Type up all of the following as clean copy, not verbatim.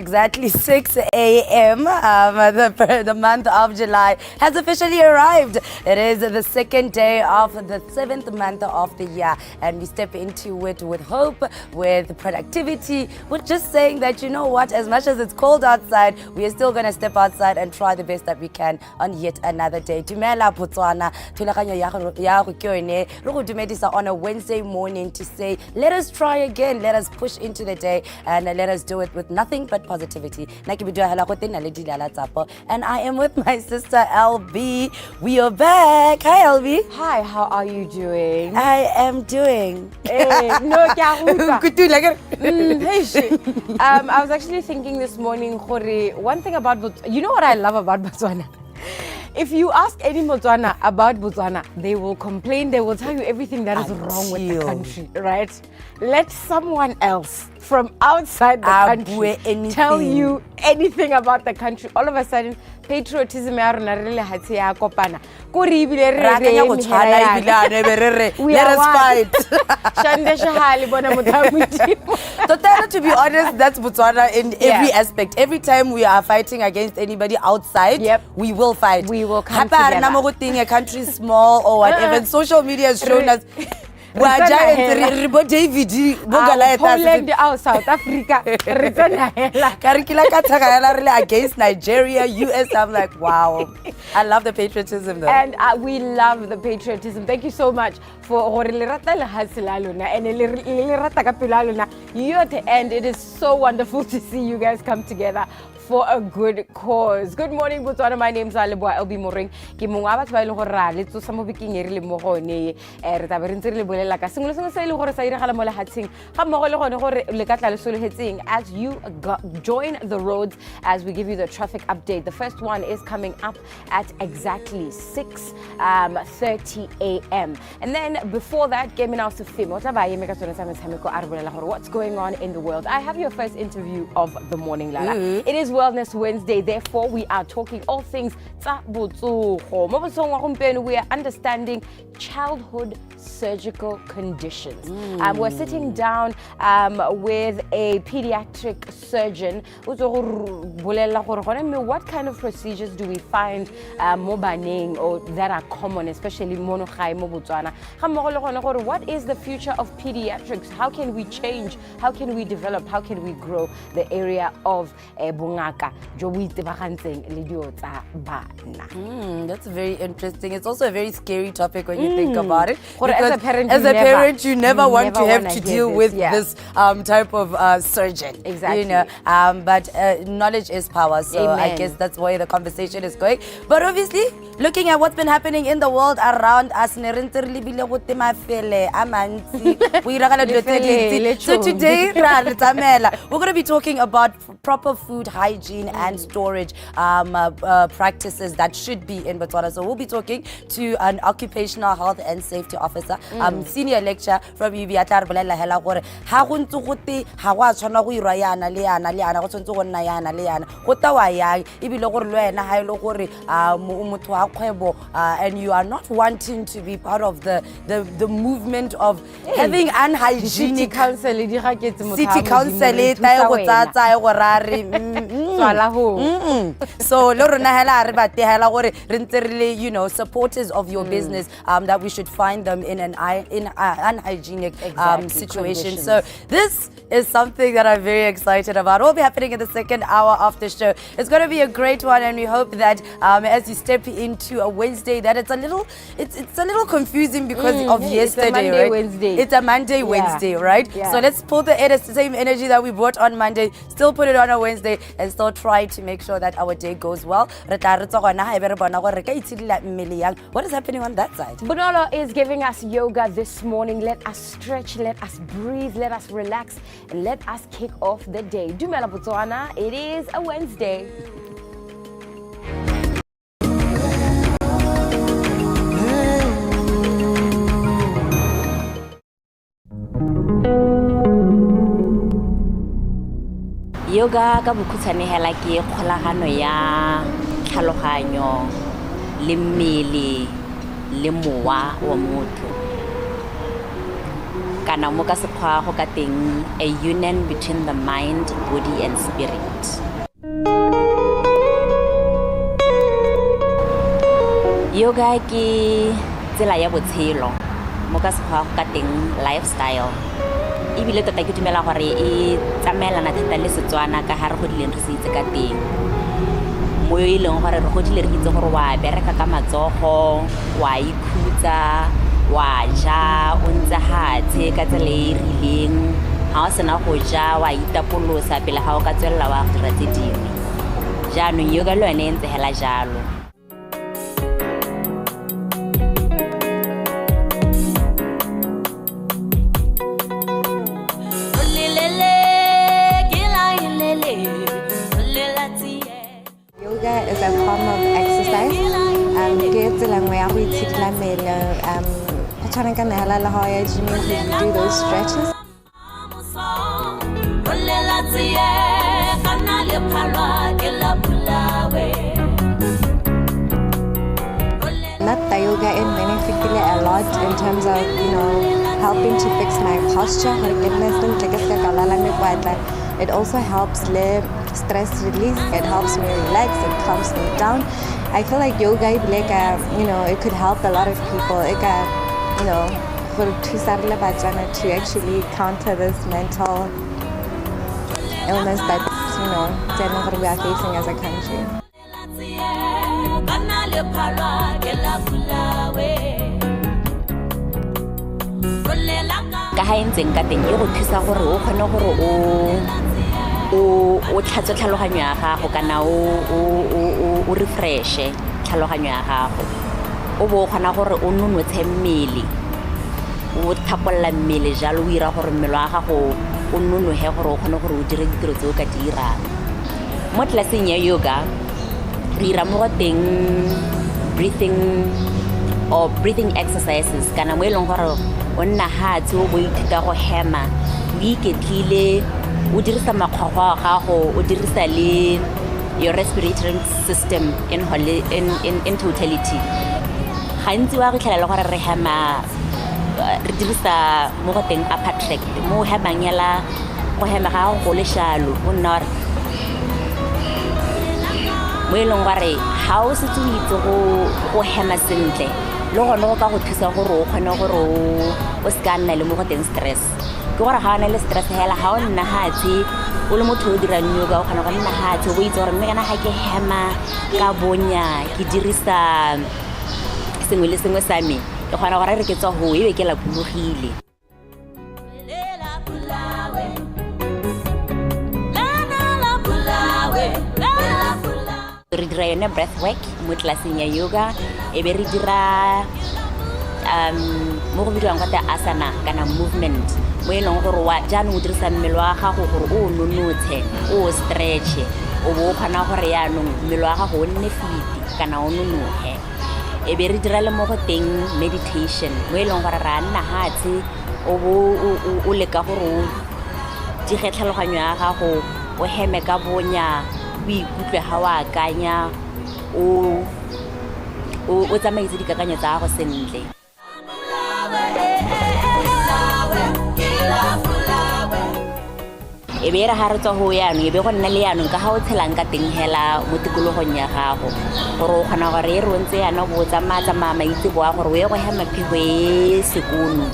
exactly 6 a.m. The month of July has officially arrived. It is the second day of the 7th month of the year, and we step into it with hope, with productivity, with just saying that, you know what, as much as it's cold outside, we are still going to step outside and try the best that we can on yet another day. Dumela Botswana, thulaganyo ya go ke yone re go dumedisa on a Wednesday morning to say, let us try again, let us push into the day, and let us do it with nothing but positivity. And I am with my sister LB. We are back. Hi LB. Hi, how are you doing? I am doing. I was actually thinking this morning, one thing about Botswana, you know what I love about Botswana? If you ask any Botswana about Botswana, they will complain, they will tell you everything that is wrong with the country, right? Let someone else from outside the country tell you anything about the country. All of a sudden, patriotism we are let us fight. To be honest, that's Botswana in every aspect. Every time we are fighting against anybody outside, we will fight. We will come together. A country is small or whatever. Social media has shown us Poland, South Africa, against Nigeria, US. I'm like, wow. I love the patriotism though. And we love the patriotism. Thank you so much for and you're at the end. It is so wonderful to see you guys come together for a good cause. Good morning, Botswana. My name is Aleboa LB Moring. Ke mongwe ba tshwaile go ra le tso sa mo biking ere le mo gone re ta be re ntse re le bolela ka sengwe le sengwe se ile gore sa diragala mo lehatseng ga mmogo le gone gore le ka tla le sologetseng as you join the roads as we give you the traffic update. The first one is coming up at exactly 6:30 a.m. And then before that, what's going on in the world? I have your first interview of the morning, Lala. It is Wellness Wednesday, therefore we are talking all things tsa botsogo. We are understanding childhood surgical conditions. We're sitting down with a pediatric surgeon. What kind of procedures do we find or that are common, especially monogai mo Botswana? What is the future of pediatrics? How can we change? How can we develop? How can we grow the area of bongaka? That's very interesting. It's also a very scary topic when you think about it. As a parent, you never want to have to deal with this type of surgeon. Exactly. You know, but knowledge is power. So I guess that's where the conversation is going. But obviously, looking at what's been happening in the world around us, so today we're going to be talking about proper food hygiene and storage practices that should be in Botswana. So we'll be talking to an occupational health and safety officer, senior lecturer from UBI. And you are not wanting to be part of the movement of having unhygienic city council. So you know, supporters of your business, that we should find them in an unhygienic situation. So this is something that I'm very excited about. It will be happening in the second hour of the show. It's going to be a great one, and we hope that as you step into a Wednesday, that it's a little confusing because of yesterday, right? It's a Monday Wednesday, right? Yeah. So let's pull the same energy that we brought on Monday, still put it on a Wednesday, and still try to make sure that our day goes well. What is happening on that side? Bonolo is giving us yoga this morning. Let us stretch, let us breathe, let us relax, and let us kick off the day. Dumela Botswana, it is a Wednesday. Yoga ka bokhutshwane hela ke kgolagano ya tlhaloganyo le mmele le mowa wa motho. kana mo ka sekgwa go ka teng a union between the mind, body and spirit. Yoga ke tsela ya botshelo mo ka sekgwa go ka teng lifestyle. Ebile tota ke dumela gore e tsamaelana thata le Setswana ka gare go dileng re se itse ka teng. Mo e leng gore re godile re itse gore wa bereka ka matsogo, wa ikhutsa, wa ja o ntse hatshe ka tsela e rileng, ga o sena go ja wa itapolosa pele ga o ka tswelela wa dira tse dingwe. Jaanong yoga le yone e ntse hela jalo. Yoga is a form of exercise. Ke tsela nngwe ya go itshidila mmele. Go tshwana ka nela le ga ya gym you do those stretches. Nata yoga in benefited a lot in terms of, helping to fix my posture. It also helps stress release. It helps me relax. It calms me down. I feel like yoga, it could help a lot of people. To actually counter this mental illness that, we are facing as a country. Ka ha ntseng ka teng e go thusa gore o kgone gore o tlhatse tlhaloganyo ya gago kana o refreshe tlhaloganyo ya gago. O bo kgona gore o nonotshe mmele, o thapolla mmele jalo o ira gore mmele wa gago o nonohe gore o kgone gore o dire ditiro tse o ka di dirang. Mo tlelaseng ya yoga re ira mo go teng breathing exercises kana mo e leng gore o nna hatshe o bo ithuta go hema, o iketlile, o dirisa makgwakgwa a gago, o dirisa le your respiratory system in totality. Gantsi wa go tlhela gore re hema re dirisa mo go teng upper tract mo hemang yala go hema ga go le shalo o nna mo e leng gore ga o se itse go hema sentle le gone go ka go thusa gore o kgone gore o ska nna le mo go teng stress. Ke gore ga o na le stress hela ga o nna hatshe o le motho o dirang yoga o kgona go nna hatshe o itse gore mme kana ga ke hema ka bonya ke dirisa sengwe le sengwe sa me ke kgona gore re ke tswa go ebe ke lapologile. Re dira yone breath work mo tlelaseng ya yoga e be re dira mo go bidiwang ka asana kana movement mo e leng gore wa jaanong o dirisa mmele wa gago gore o nonotshe o stretche o bo kgona gore yaanong mmele wa gago o nne fit kana o nonohe. E be re dira le mo go teng meditation mo e leng gore ra nna hatshe o bo o leka gore o dige tlhaloganyo ya gago o heme ka bonya o ikutlwe ga wa akanya o tsamaise dikakanyo tsa gago sentle. E be re ga re tswa go yaanong e be go nna le yaanong ka ga o tshelang ka teng hela mo tikologong ya gago gore o kgona gore e rontse yana bo tsamaya maitse boa gore o ye go hema phego e sekono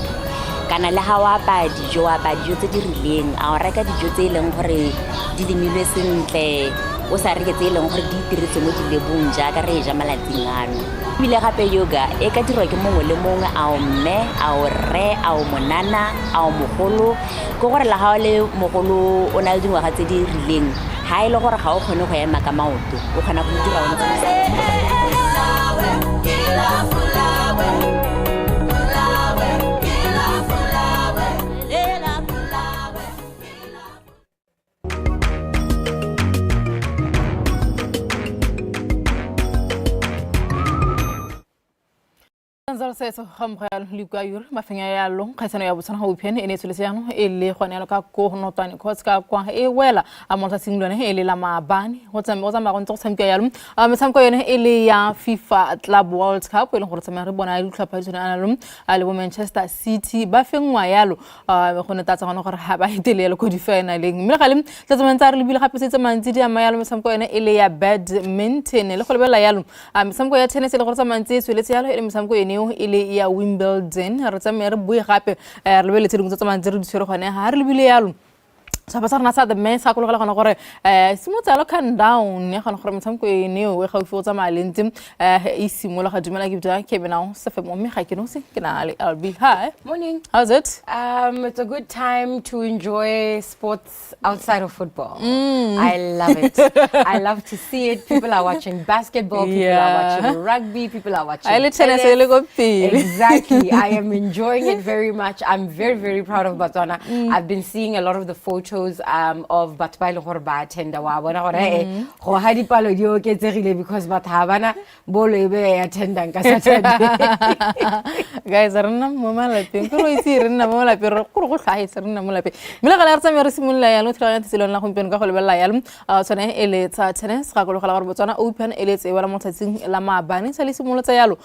kana le ga o apaya dijo tse di rileng a o reka dijo tse e leng gore di lemilwe sentle o sa reke tse e leng gore di itiretse mo dilebong jaaka re e ja malatsing ano. Ebile gape yoga e ka dirwa ke mongwe le mongwe a o mme a o rre a o monana a o mogolo ke gore la ga o le mogolo o na le dingwaga tse di rileng ga e le gore ga o kgone go ema ka maoto o kgona go dira o ntse Anzalo se so hamgal ligwa yur mafenya yalo khaisano ya busana hopian ene tulisiano ele khwana ka ko no tani ko ska kwa e wela amonta singlone ele la mabani hotsa ma go ntso tsamka yalo metsamko yone ele ya FIFA Club World Cup ele go tsamaya re bona ile tlhapa tsone analum ale bo Manchester City ba fengwa yalo go ne tatsa gona gore ha ba itelele ko di finaleng mme galem tsatsama ntsa re lebile gape se tsamantsi di ama yalo metsamko yone ele ya badminton le go lebela yalo metsamko ya tennis le go tsamantsi sweletse yalo ele metsamko yone ile ya Wimbledon re tsamaya re bue gape re lebeletse dingwe tsa tsamantsi re di tshwere gone ha re lebile yalo sa basarna sa the mess ha go le gona gore simotsalo can down ya gona gore motsamko ene o ga o fotsa malenti e simola ga dumela ke bja ke bena se fe mo me ga ke no se ke na le LB. Hi. Morning. How's it? It's a good time to enjoy sports outside of football. I love it. I love to see it. People are watching basketball, people are watching rugby, people are watching tennis. Exactly. I am enjoying it very much. I'm very, very proud of Botswana. I've been seeing a lot of the photos of Batbailo Horba Tenda wa bona gore go ha dipalo di oketsegile because bathabana bolo ebe ya tenda ka Saturday. Guys, rena mo malape go itse rena mo malape go go tlhaisa rena mo malape mila ga le rtsa me re simolla ya no tlhagana tselong la gompieno ka go lebella ya tsone ele tsa tennis ga go le gore Botswana Open ele tse wala mo tsatsing la maabane sa le simolotsa yalo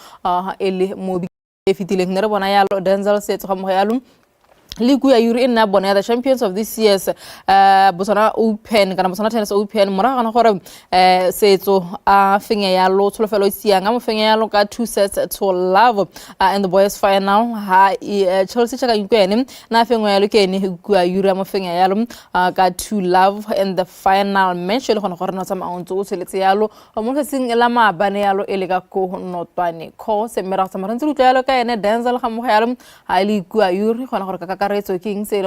ele mo e fitileng ne re bona yalo Denzel se tsoga mo yalo Ligu ya yuri na bona the champions of this year's Botswana Open kana Botswana Tennis Open mora kana gore setso a fenya ya lo tsolofelo isianga mo fenya ya lo ka 2 sets to love in the boys final ha Chelsea chaka yukwene na fengwa ya lo kene gu ya yuri mo fenya ya lo ka 2 love in the final match le gona gore no tsama ontso o seletse ya lo mo seng la mabane ya lo ele ka ko notwane ko se mera tsama rentse utla ya lo ka ene Denzel ga mo ya lo ha ile gu ya yuri gona gore ka Kings this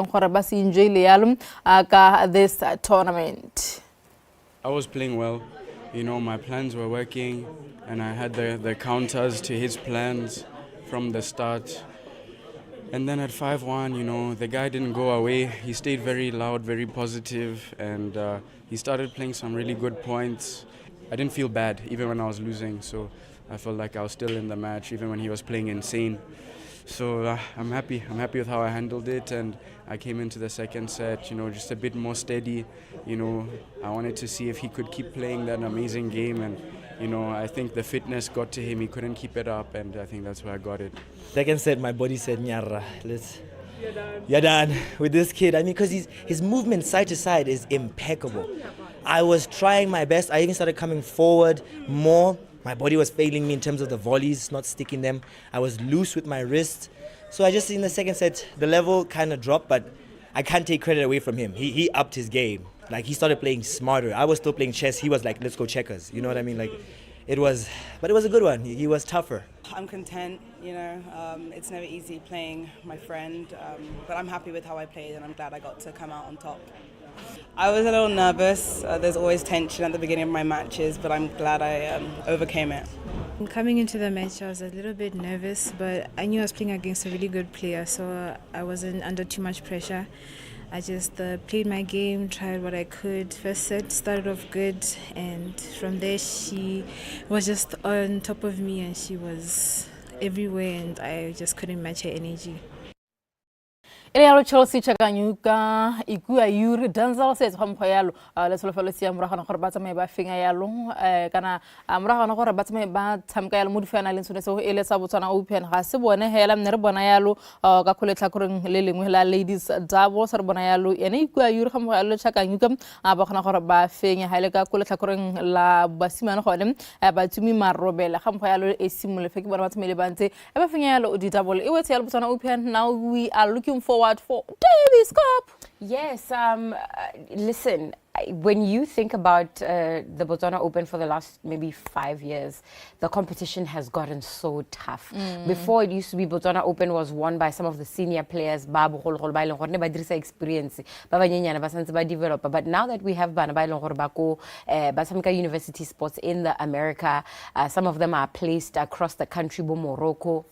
tournament. I was playing well, you know, my plans were working and I had the counters to his plans from the start. And then at 5-1, you know, the guy didn't go away. He stayed very loud, very positive, and he started playing some really good points. I didn't feel bad even when I was losing, so I felt like I was still in the match even when he was playing insane. So I'm happy with how I handled it, and I came into the second set, you know, just a bit more steady. You know, I wanted to see if he could keep playing that amazing game, and you know, I think the fitness got to him. He couldn't keep it up, and I think that's where I got it. Second set, my body said, "Nyarra, you're done with this kid." I mean, because his movement side to side is impeccable. I was trying my best. I even started coming forward more. My body was failing me in terms of the volleys, not sticking them. I was loose with my wrist. So I just, in the second set, the level kind of dropped, but I can't take credit away from him. He upped his game. Like, he started playing smarter. I was still playing chess. He was like, let's go checkers. You know what I mean? Like, it was a good one. He was tougher. I'm content, you know. It's never easy playing my friend, but I'm happy with how I played, and I'm glad I got to come out on top. I was a little nervous. There's always tension at the beginning of my matches, but I'm glad I overcame it. Coming into the match, I was a little bit nervous, but I knew I was playing against a really good player, so I wasn't under too much pressure. I just played my game, tried what I could. First set started off good, and from there she was just on top of me, and she was everywhere, and I just couldn't match her energy. Ele yalo Chelsea chakanyuka ikuya yuri Denzel says hamko yalo Letsholo sia mura kana gore ba tsamaye ba fenga yalo kana mura kana gore ba tsamaye ba tsamka yalo mo di finaleng sone so ele sa Botswana Open ga se bone hela mne re bona yalo ka go Letlhakoreng le lengwe la ladies doubles re bona yalo ene ikuya yuri hamko yalo chakanyuka ba kana gore ba fenga hela ka go Letlhakoreng la basimane gone ba tsumi marobela hamko yalo e simole feke bona ba tsamele bantse e ba fenga yalo di double e wetse yalo Botswana Open. Now we are looking forward for Davis Cup. Yes, listen, when you think about the Botswana Open for the last maybe 5 years, the competition has gotten so tough. Before, it used to be Botswana Open was won by some of the senior players, experience, developer. But now that we have Basamka University sports in the America, some of them are placed across the country, Morocco,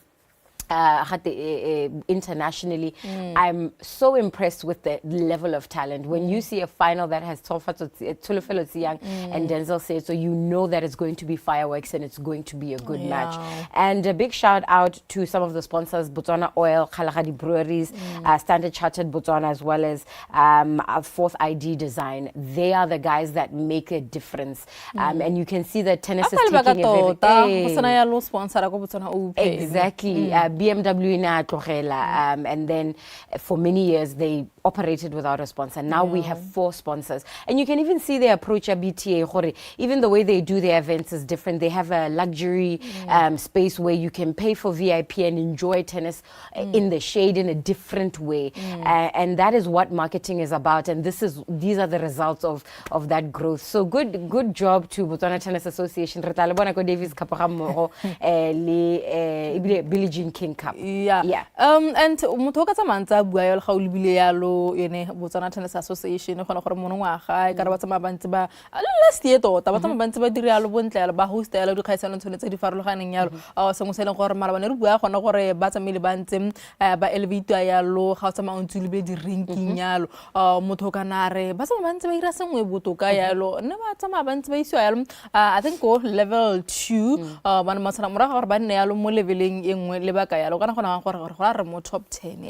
internationally. I'm so impressed with the level of talent. When you see a final that has Olefile and Denzel said, so you know that it's going to be fireworks and it's going to be a good match. And a big shout out to some of the sponsors, Botswana Oil, Kgalagadi Breweries, Standard Chartered Botswana, as well as Fourth ID Design. They are the guys that make a difference. And you can see that tennis is taking a very... Exactly. BMW ina tlogela, and then for many years they operated without a sponsor. Now we have 4 sponsors, and you can even see their approach at BTA. Even the way they do their events is different. They have a luxury space where you can pay for VIP and enjoy tennis in the shade in a different way, and that is what marketing is about. And these are the results of that growth. So good job to Botswana Tennis Association. Davis Billie Jean King Cup. And motho ka tsamantsa bua yo ga o lebile yalo yene Botswana Tennis Association gona gore monongwaga e ka re ba tsama bantse ba last year tota ba tsama bantse ba dire yalo bontle yalo ba host yalo di kgaisano tshwanetse di farologaneng yalo sengwe se leng gore mara bane re bua gona gore ba tsamile bantse ba elevate yalo ga o tsama o ntse le di ranking yalo motho kana re ba tsama bantse ba ira sengwe botoka yalo ne ba tsama bantse ba iswa yalo I think go level 2 bana matsana mora gore ba nne yalo mo leveleng engwe le ba ka yalo kana gona gore re mo top 10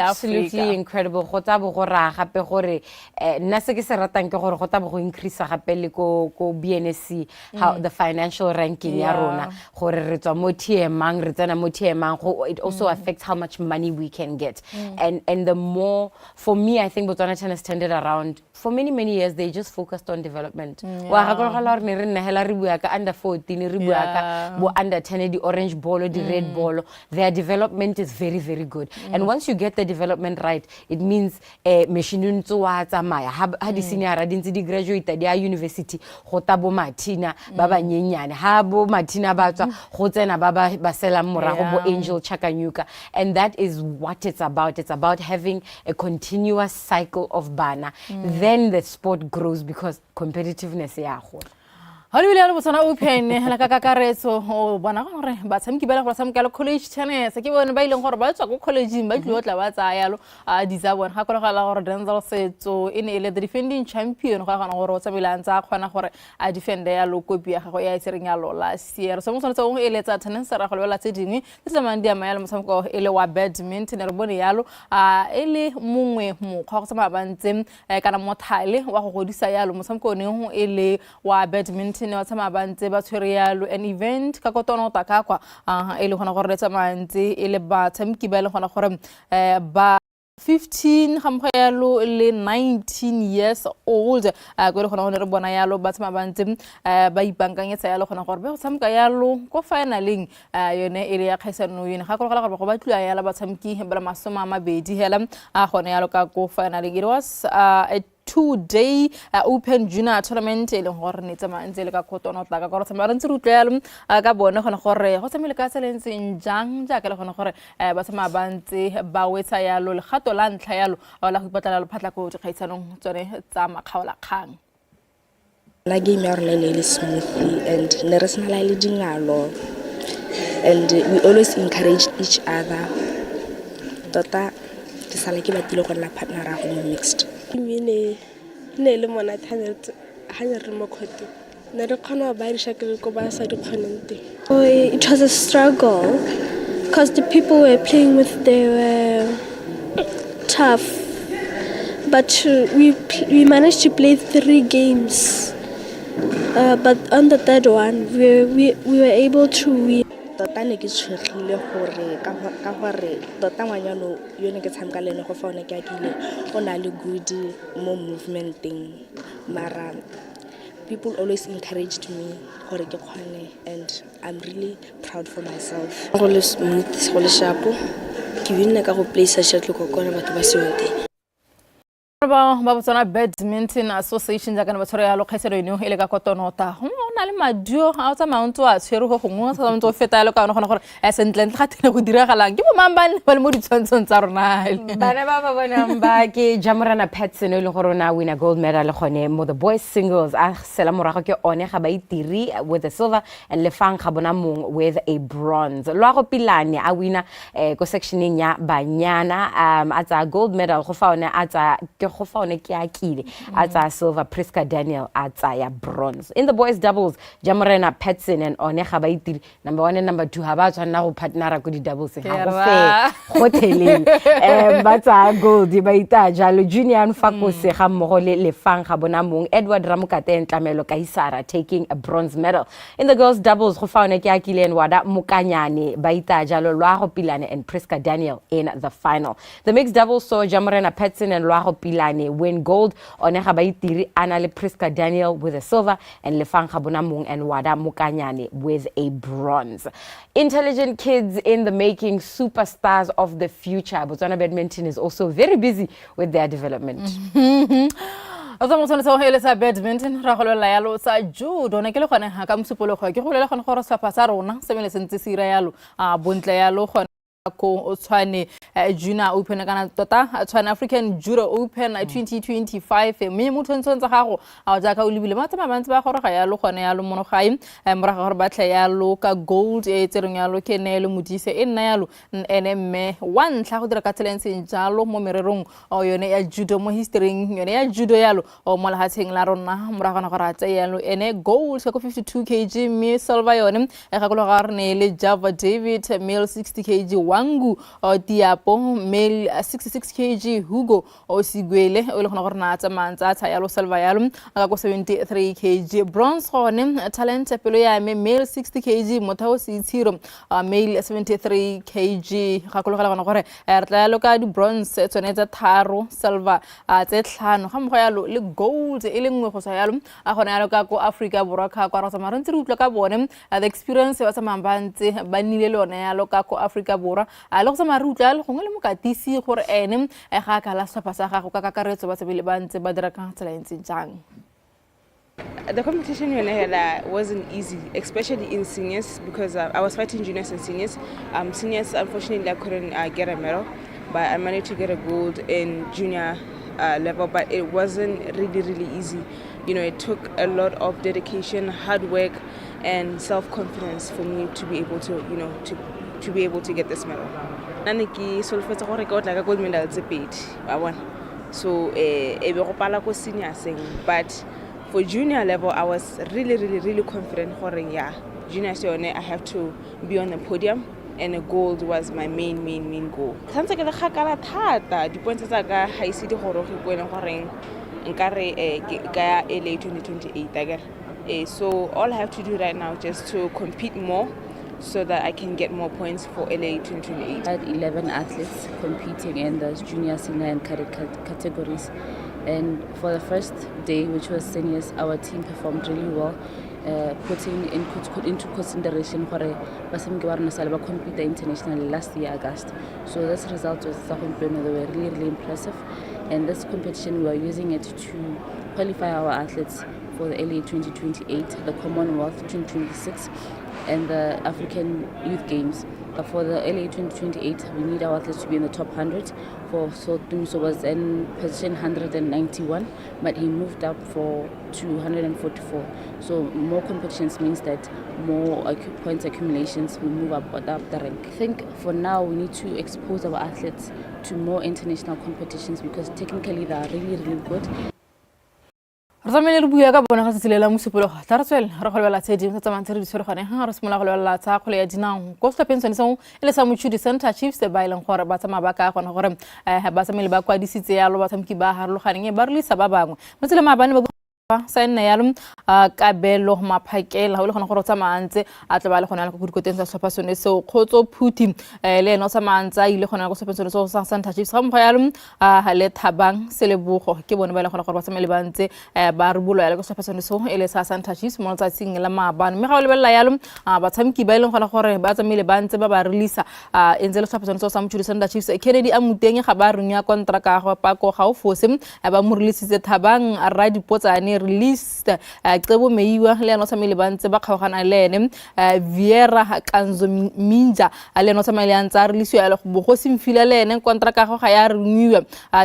absolutely incredible. Go tsa bo go ra gape gore nna se ke se ratang ke gore go tsa bo go increase gape le ko BNSC how the financial ranking ya rona gore re tswa mo TMang re tsena mo TMang it also affects how much money we can get, and the more, for me, I think Botswana Tennis tended around for many years they just focused on development. Wa ga go la re ne re nehela re bua ka under 14 re bua ka bo under 10 di orange ball di red ball. Their development is very good, and once you get the development right, it means machine wa tsamaya ha di senior di ntse di graduate di university go tabo Martina ba ba nyenyane ha bo Martina ba tswa go tsena ba sela morago bo Angel Chakanyuka, and that is what it's about. It's about having a continuous cycle of bana. Then the sport grows because competitiveness ya go. Halibile yalo Botswana Open la ka kakaretso o bona gore ba tsamiki bela go tsamika college tennis ke bone ba ileng gore ba tswa go college ba tlotla ba tsa yalo di za bona ga kologala gore Denzel Setso ene ile the defending champion ga gona gore o tsamila ntsa khona gore a defend yalo kopi ya gago ya itsereng yalo last year. So mo tsone tsa go eletsa tennis ra go lela tse dingwe tse tsamang di ama yalo motshameko ele wa badminton re bone yalo ele mongwe mo go tsama bantse kana mothale wa go godisa yalo motshameko ne go ele wa badminton ne wa tsama bantse ba tshwere yalo an event ka kotono ta ka kwa ele gona gore tsamantse ele ba tsamiki ba le gona gore ba 15 ga yalo le 19 years old go le gona re bona yalo ba tsama bantse ba ipankanyetsa yalo gona gore ba tsamka yalo ko finaling yone ele ya khaisano yone ga go gore go ba tlua yalo ba tsamki bela masoma mabedi hela gona yalo ka ko finaling. It was a 2-day open junior tournament ele gore ne tsamantse le ka kotono tla ka gore tsamara ntse rutla yalo ka bone gona gore go tsamile ka tselentseng jang ja ka le gona gore ba tsama bantse ba wetsa yalo le gato la ntlha yalo la go ipatla le phatla ko dikgaitsanong tsone tsa makgaola kgang. La game ya rona ile smoothly and ne re sena le dingalo, and we always encourage each other. Tota ke sala ke batile go nna partner ra go mixed. Ne le mona talent ha re mo khote ne re khona ba ri shakele ko ba sa di khonente. It was a struggle because the people we're playing with, they were tough, but we managed to play 3 games, but on the third one we were able to win. Tota ne ke tshwegile gore ka gore tota ngwanyano yo ne ke tshamka lene go fa one ke akile o na le good mo movementing, mara people always encouraged me gore ke khone, and I'm really proud for myself. Go le smooth go le sharp ke winne ka go play sa shuttle go kona batho ba se ba Botswana Badminton Association jaaka ba tshware ya lo kgaiselo eno e le ka kotonota go na le madio a tsa maunto a tshwere go gongwe sa maunto feta ya lo ka ona gore sentle ga tene go diragalang ke bo mambane ba le mo ditshwantsong tsa rona bana ba ba bonang ba ke Jamorana Patson le gore na win a gold medal gone mo the boys singles a sela morago ke one ga ba itiri with the silver and Lefang ga bona mong with a bronze lo go pilane a wina go sectioning ya banyana a tsa gold medal go fa one a tsa go faone ke akile a silver Priska Daniel a ya bronze. In the boys doubles Jamorana Patson and one ga ba itiri number 1 and number 2 ha ba tshwana go partnera go di doubles ha go fe hoteleng ba tsa gold ba ita jalo Junior Mfakose ga mmogo le Lefang ga bona mong Edward Ramokate Ntlamelo Kaisara taking a bronze medal. In the girls doubles go faone ke akile and Wada Mukanyane ba ita jalo Lwago Pilane and Priska Daniel in the final. The mixed doubles saw Jamorana Patson and Lwago Pilane win gold. Onega ba itiri ana le Priska Daniel with a silver and Lefang Gabonamong and Wada Mukanyane with a bronze. Intelligent kids in the making, superstars of the future. Botswana Badminton is also very busy with their development. Azamosone sa hele sa badminton ra go la yalo sa judo ne ke le gone ha ka mosupolo go ke go le gone gore sa pasa rona se mele sentse sira yalo a bontle yalo gone ko tshwane Junior Open kana tota tshwane African Judo Open 2025 me motho ntse gago a ja ka o lebile matsa mabantse ba gore ga yalo gone yalo mono gae moraga gore ba tla yalo ka gold e tsereng yalo ke ne le modise e nna yalo ene mme wa ntla go dira ka talents jalo mo mererong o yone ya judo mo history yone ya judo yalo o mo lahatseng la rona moraga na gore a tsa yalo ene gold ka 52 kg me silver yone ga go le ne le Java David male 60 kg Wangu Diapo male 66 kg Hugo Osigwele o le gona gore na tsa mantsa tsa yalo silver yalo ka go 73 kg bronze gone talent pelo ya me male 60 kg Mothao Sitshiro male 73 kg ga go le gona gore re tla yalo ka di bronze tsone tsa tharo silver tse tlhano ga mo yalo le gold e le nngwe go sa yalo a gona yalo ka go Africa borwa ka kwa ra tsama re ntse re utlwa ka bone the experience ba sa mambantse ba nile le one yalo ka go Africa borwa a le go tsama re utlwa le gongwe le mokatisi gore ene ga ka la sapa sa gago ka kakaretso ba sebele ba ntse ba dira ka tsela ntse jang. The competition wasn't easy, especially in seniors, because I was fighting juniors and seniors. Seniors, unfortunately, I couldn't get a medal, but I managed to get a gold in junior level, but it wasn't really easy. You know, it took a lot of dedication, hard work, and self-confidence for me to be able to, you know, to be able to get this medal. Naniki solfetsa gore ke otla ka gold medal tse pedi ba bona. So e be go pala ko senior seng, but for junior level I was really confident gore yeah, junior yone I have to be on the podium and a gold was my main goal. Santse ke le khakala thata di points tsa ka ha ise di gore go kwena gore nkare ka LA 2028 again. So all I have to do right now just to compete more so that I can get more points for LA 2028. I had 11 athletes competing in the junior, senior and cadet categories. And for the first day, which was seniors, our team performed really well, putting into consideration where Basim compete internationally last year, August. So this result was they were really impressive. And this competition, we are using it to qualify our athletes for the LA 2028, the Commonwealth 2026, and the African Youth Games. But for the LA 2028, we need our athletes to be in the top 100. So Tumso was in position 191, but he moved up to 144. So more competitions means that more points accumulations will move up the rank. I think for now we need to expose our athletes to more international competitions because technically they are really good. Ramele buya ka bona ga tselela mosupolo tla re tswela re go lebala tseding tsa mantse re di tshwere gone ha re simola go lebala tsa kgole ya dinao go sta pension se ele sa motšhudi center chiefs se ba ileng gore ba tsama ba ka gona gore ba tsamele ba kwa disitse ya lo ba tsamki ba harologaneng ba re lisa ba bangwe mo tsela mabane ba sa nna yalo Kabelo Maphakela ho le gona go rotsa mantse a tla ba le gona le go dikoteng sa setlhopha sone seo Khotso Phuthi le ena o sa mantsa ile gona go setlhopha sone seo sa Santa Chiefs ga mo yalo Lethabang Selebogo ke bone ba le gona go ba tsamele bantse ba rubulo ya le go setlhopha sone seo ele sa Santa Chiefs mo tsatsing la maabane mme ga o lebella yalo batshameki ba ile gona gore ba tsamele bantse ba ba release entse le setlhopha sone seo sa Motšhudi Santa Chiefs Kennedy a muteng ga ba runya kontraka go Pako ga o fose ba mo release Thabang ra dipotsane released Cebo Meiwa le ena o tsamele bantse ba kgaogana le ene Viera Kanzo Minja le ena o tsamele antsa release ya le go bogosi mfila le ene kontraka ga ya renewa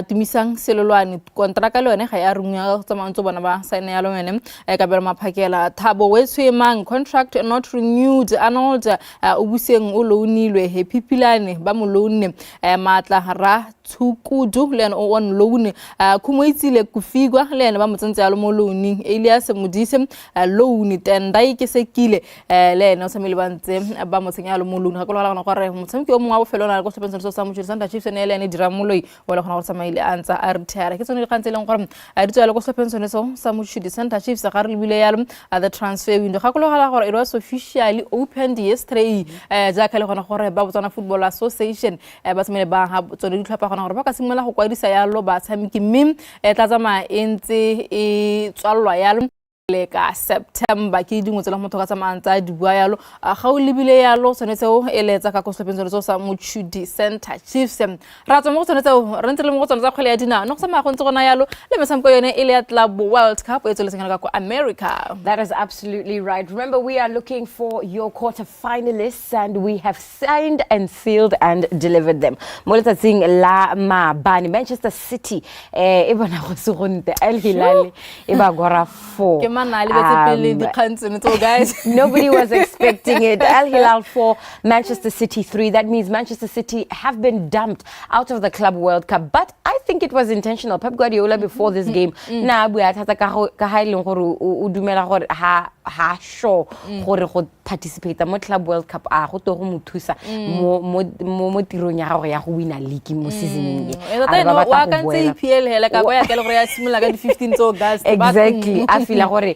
Tumisang Selolwane kontraka le ene ga ya renewa tsamantso bona ba sign ya le ene Kabelo Maphakela Thabo Wetshwemang contract not renewed Arnold o buseng o loanilwe Happy Pilane ba mo loanne Matla ra Tsukudu le ena on loan Kumoitsile Kufigwa le ena ba motsentse ya lo mo loaning Elias Modise loan tendai ke sekile le ena o tsamele bantse ba motsenya lo mo loan ga go la gore motshameki o mongwe wa bofelo na go sepentseng so sa Motšhudi Santa Chiefs ne le ene dira moloi wala gona go tsamaile antsa a retire ke tsone di kantse leng gore a ditso ya le go sepentseng so sa Motšhudi Santa Chiefs ga re lebile yalo the transfer window ga go la gore it was officially opened yesterday ja ka le gona gore ba Botswana Football Association ba tsamele ba ha tsone ditlhopha gona gore ba ka simola go kwadisa yalo ba tshameki mme tla tsama entse e tswalwa yalo le ka September ke dingwe tsela motho ka tsamantsa di bua yalo ga o lebile yalo tsonetseo eletsa ka go sepentseng so sa Motšhudi Santa Chiefs ra tswa mo tsonetseo re ntse le mo tsona tsa kgwele ya dinao no go sama go ntse gona yalo le mesamko yone ele ya Club World Cup e tsweletseng ka go America. That is absolutely right. Remember, we are looking for your quarter finalists and we have signed and sealed and delivered them. Mo letsatsing la maabane Manchester City e bona go se gonte Al Hilal e ba gora 4. Guys. Nobody was expecting it. Al Hilal 4, Manchester City 3. That means Manchester City have been dumped out of the Club World Cup. But I think it was intentional. Pep Guardiola before this game, na bua thata ka ha ileng gore o dumela gore ha sure gore go participate mo Club World Cup a go to go mothusa mo tirong ya go ya go wina league mo seasoneng e. Wa ka ntse EPL hela ka go ya ke le gore ya simula ka di 15 August. Exactly. I feel like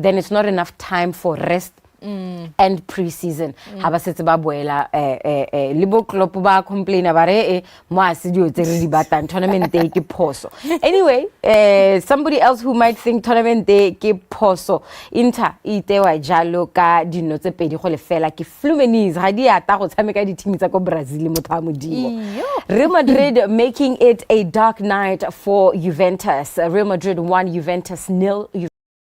then it's not enough time for rest and pre-season ha ba setse ba boela le bo Klopp ba complain ba re mo a se dio tse re di batang tournament e ke phoso. Anyway, somebody else who might think tournament e ke phoso Inter itewa jalo ka dino tse pedi go le fela ke Fluminense ga di ata go tshameka di team tsa ko Brazil motho a modimo. Real Madrid making it a dark night for Juventus. Real Madrid 1 Juventus 0.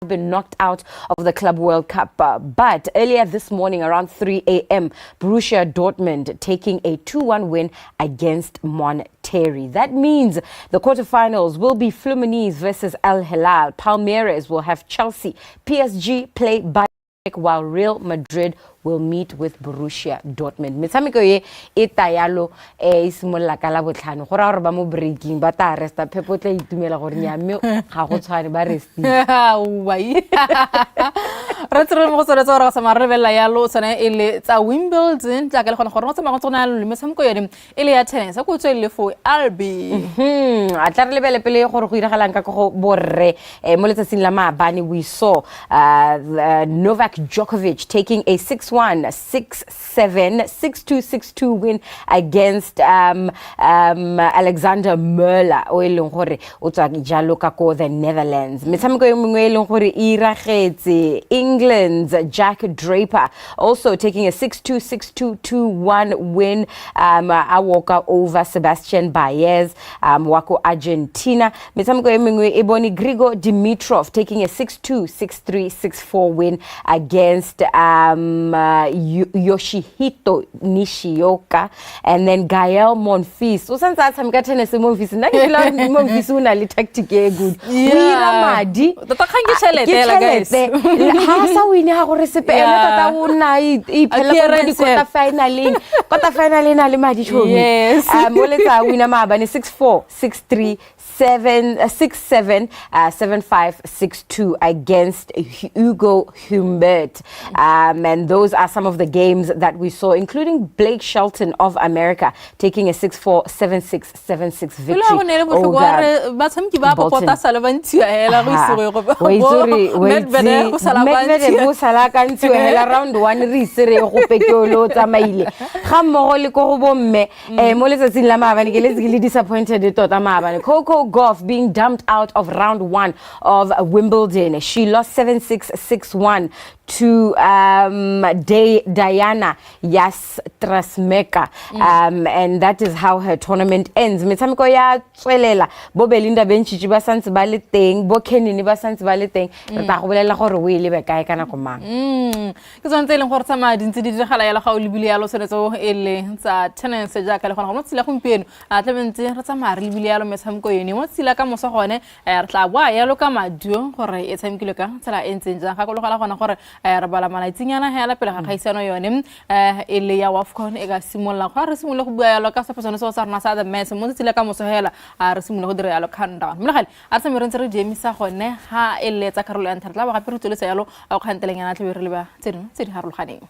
Been knocked out of the Club World Cup, but earlier this morning around 3 a.m. Borussia Dortmund taking a 2-1 win against Monterrey. That means the quarterfinals will be Fluminense versus Al Hilal. Palmeiras will have Chelsea. PSG play Bayern while Real Madrid will meet with Borussia Dortmund. Metshameko ye e tayalo e simolla ka la botlhano go ra gore ba mo breaking ba ta resta Pep tla itumela gore nyame ga go tshwane ba resti wai re tsere mo go tsore tsore sa marrebella yalo tsene ele tsa Wimbledon tla ka le gona gore mo tsama go tsona le metshameko yone ele ya tennis go tswele fo Albi a tla re lebele pele gore go iragalang ka go borre mo letsatsing la maabane we saw Novak Djokovic taking a 6-1, 6-7, 6-2, 6-2 win against Alexander Merla o eleng gore o tswa jalo ka ko the Netherlands. Metshameko e mengwe eleng gore iragetse England's Jack Draper also taking a 6-2, 6-2, 2-1 win a walk over Sebastian Baez wako Argentina. Metshameko e mengwe e boni Grigor Dimitrov taking a 6-2, 6-3, 6-4 win against Yoshihito Nishioka, and then Gael Monfils. O santsa tshameka tennis Monfils nna ke la Monfils una le tactic e good. O ira madi. Tota khange chelete la guys. Ha sa wini ha gore sepe ena tota o na I phela go di quarter finaling. Quarter finaling na le madi chomi. Yes. Mo letsa wina maabane 6-4, 6-3, 6-7, 7-5, 6-2 against Hugo Humbert. And those those are some of the games that we saw, including Blake Shelton of America taking a 6-4, 7-6, 7-6 victory over Bolton. Round 1 re sere go pekolo tsamaile ga mmogo le go bomme mo letsatsing la maabane ke le disappointed tota maabane. Coco Gauff being dumped out of round 1 of Wimbledon. She lost 7-6, 6-1 to Diana Yastrasmeka, and that is how her tournament ends. Metshameko ya tswelela bo Belinda Bencic ba santse ba le teng, bo Kenini ba santse ba le teng, re tla go bolela gore o ile be kae kana go mang. Ke tsone tse leng gore tsamaya dintse di diragala ya la ga o lebile ya lo tshwanetse e le tsa tennis jaaka le gona go mo tsela gompieno a tlebentse re tsamaya re lebile ya lo metshameko yone mo tsela ka moso gone re tla bua ya lo ka maduo gore e tshamekile ka tsela e ntseng jang ga go logala gona gore re bala malatsinyana hela pele ga kgaisano yone e le ya WAFCON e ga simolla go re simolla go bua ya lo ka sefasano se o sa rena sa the mess mo tsela ka moso hela re simolla go dira ya lo countdown mlegale a tsame re ntse re diemisa gone ha e le tsa karolo ya nthatla ba ga re tsole se ya lo a kganteleng yana tlebe re le ba tseno tse di harologaneng.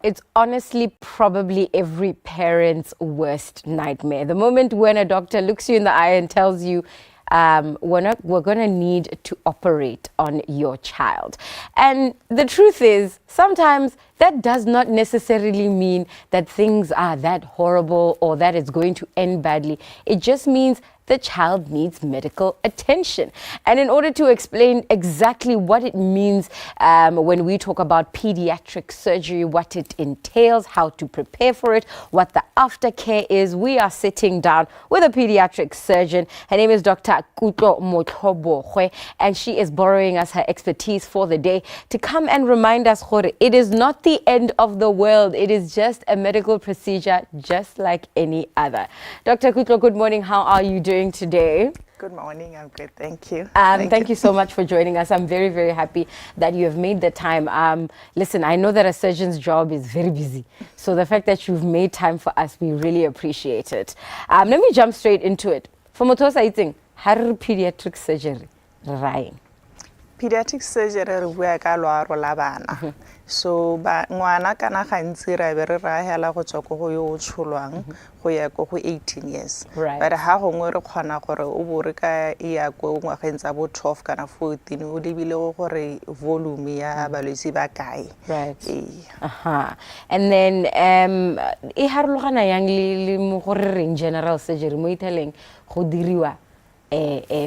It's honestly probably every parent's worst nightmare. The moment when a doctor looks you in the eye and tells you, we're going to need to operate on your child. And the truth is, sometimes that does not necessarily mean that things are that horrible or that it's going to end badly. It just means the child needs medical attention. And in order to explain exactly what it means when we talk about pediatric surgery, what it entails, how to prepare for it, what the aftercare is, we are sitting down with a pediatric surgeon. Her name is Dr. Kutlo Motlobohwe, and she is borrowing us her expertise for the day to come and remind us, it is not the end of the world. It is just a medical procedure, just like any other. Dr. Kutlo, good morning. How are you doing today? Good morning. I'm good. Thank you. Thank you so much for joining us. I'm very, very happy that you have made the time. Listen, I know that a surgeon's job is very busy. So the fact that you've made time for us, we really appreciate it. Let me jump straight into it. For Motosa, eating, how pediatric surgery? Right. Pediatric surgery re bua ka loaro la bana. So ba ngwana kana gantsi ra be re hela go tswa go yo tsholwang go ya go 18 years. But ha gongwe re kgona gore o bore ka ya go ngwageng tsa bo 12 kana 14 o lebile gore volume ya balwetse ba kae. Right. And then e harologana yang le mo gore reng general surgery mo iteleng go diriwa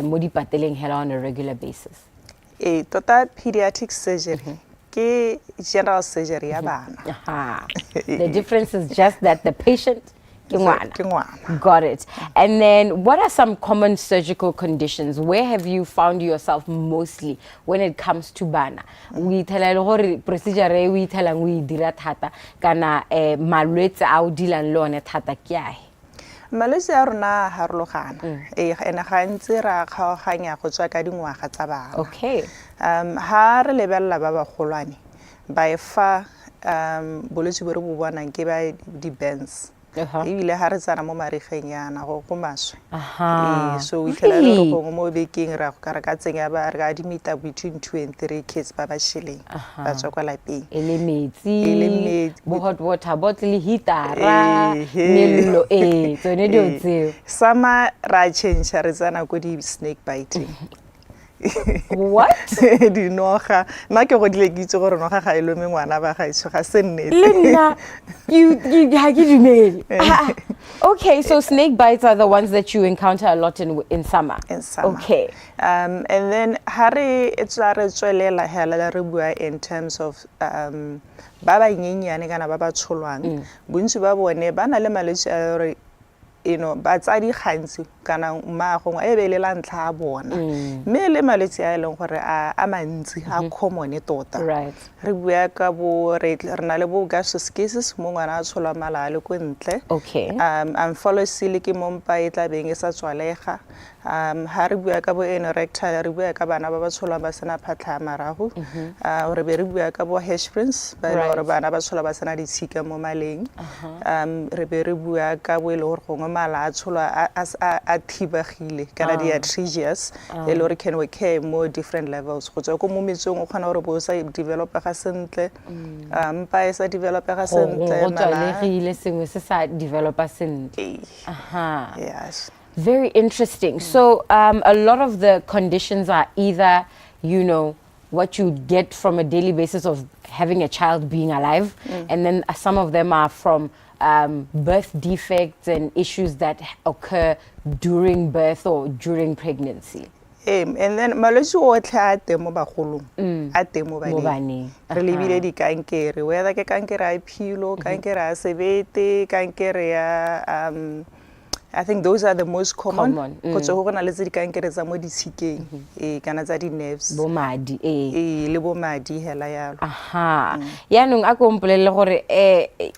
mo dipateleng hela on a regular basis. Total pediatric surgery ke general surgery ya bana. The difference is just that the patient got it. And then what are some common surgical conditions? Where have you found yourself mostly when it comes to bana? We tell gore procedure we tell we dira thata kana malwetse a o dilang le one thata ke ai. Malwetse a rona harologana ene gantsi ra kgaoganya go tswa ka dingwaga tsa bana. Okay. Ha re lebella ba bagolwane ba efa bolwetse bo re bo bonang ke ba di burns. Ebile ha re tsana mo marigeng yana go maswe. So we tell re go mo bekeng ra go ka re ka tsenya ba re ga dimita between 2 and 3 kids ba ba shileng ba tswa kwa lapeng. Ele metsi bo hot water bottle heater mello tsone dio tseo. Sama ra change re tsana go di snake biting. What? Di noga na ke go dile ke itse gore noga ga ilo me ngwana ba ga itse ga se nnete. Lena you ha ke dumele. Okay, so snake bites are the ones that you encounter a lot in summer. In summer. Okay. And then hare it's la re tswelela hela re bua in terms of ba ba nyenyane kana ba ba tsholwang bontsi ba bone ba na le malwetse a re batsadi gantsi kana mmagongwe e be le la ntlha a bona mme le malwetse a eleng gore a mantsi a common tota. Re bua ka bo re na le bo gastric cases mo ngwana a tsholwa mala le ko ntle. Amphalocyl ke mompa e tla beng e sa tswalega. Ha re bua ka bo anorectal re bua ka bana ba ba tsholwa ba sena phatlha marago. Re be re bua ka bo Hirschsprungs ba le gore bana ba tsholwa ba sena ditshika mo maleng. Re be re bua ka bo ile gore gongwe mala a tsholwa a thibagile kana diatricious e le gore can occur more different levels go tswa ko mo metsong o kgona gore bo sa developega sentle mpa e sa developega sentle go tswalegile sengwe se sa developa sentle yes. Very interesting. So a lot of the conditions are either, you know, what you get from a daily basis of having a child being alive, and then some of them are from birth defects and issues that occur during birth or during pregnancy. And then malwetse otlhe a teng mo bagolong a teng mo baneng re lebile dikankere whether ke kankere a philo kankere a sebete kankere ya I think those are the most common. Because go na le tse dikankere tsa mo ditshikeng kana tsa di nerves bo madi le bo madi hela yalo yaanong a ko mpolelle gore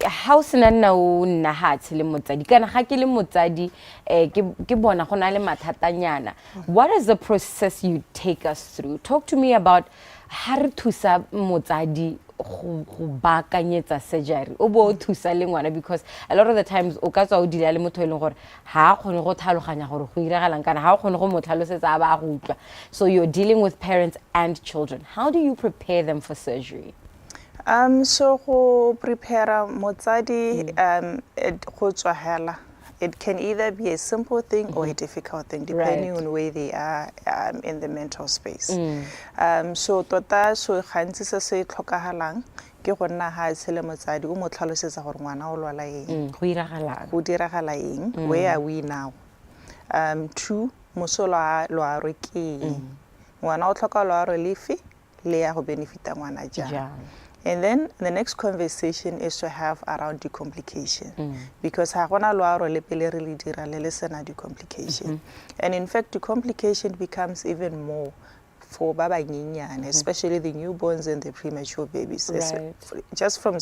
how sena nna o nna hatse le motsadi kana ga ke le motsadi ke bona go na le mathatanyana. What is the process you take us through? Talk to me about ha re thusa motsadi go baakanyetsa surgery o bo thusa le ngwana, because a lot of the times o ka tswa o dila le motho e leng gore ha a kgone go tlhaloganya gore go iragalang kana ha a kgone go mo tlhalosetsa a ba go utlwa. So you're dealing with parents and children. How do you prepare them for surgery? So go prepare motsadi go tswa hela. It can either be a simple thing or a difficult thing, depending on where they are in the mental space. So tota so gantsi se tlhokagalang ke go nna ha tshele motsadi o mo tlhalosetsa gore ngwana o lwala eng go diragala eng, where are we now. 2 mosola loaro ke ngwana o tlhoka loaro lefe le ya go benefita ngwana jang. And then the next conversation is to have around the complication, because ha gona loaro le pele re le dira le sena di complication. And in fact the complication becomes even more for baba nyenyane, especially the newborns and the premature babies, just from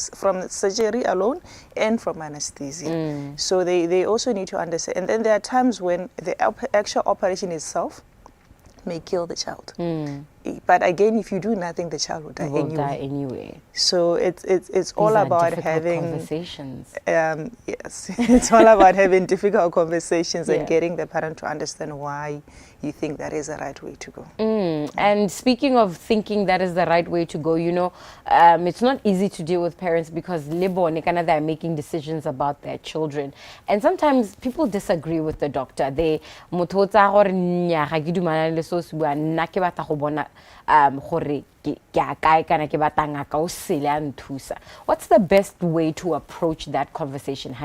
surgery alone and from anesthesia. So they also need to understand. And then there are times when the actual operation itself may kill the child. But again, if you do nothing, the child will die anyway. So it's all about having conversations. Yes, it's all about having difficult conversations and getting the parent to understand why you think that is the right way to go. And speaking of thinking that is the right way to go, you know, it's not easy to deal with parents because they're making decisions about their children. And sometimes people disagree with the doctor. They what's the best way to approach that conversation?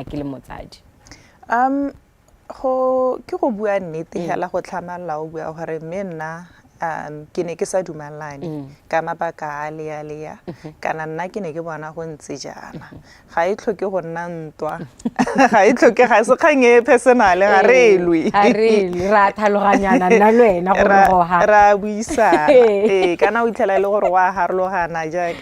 Go ke go bua nnete hela go tlhamalla o bua gore me nna ke ne ke sa dumalane ka mabaka a le kana nna ke ne ke bona go ntse jana ga e tlhoke go nna ntwa ga e tlhoke ga se kganye personal ga re elwe ra thaloganyana nna le wena gore go ha ra buisa kana o itlhela le gore wa harologana ja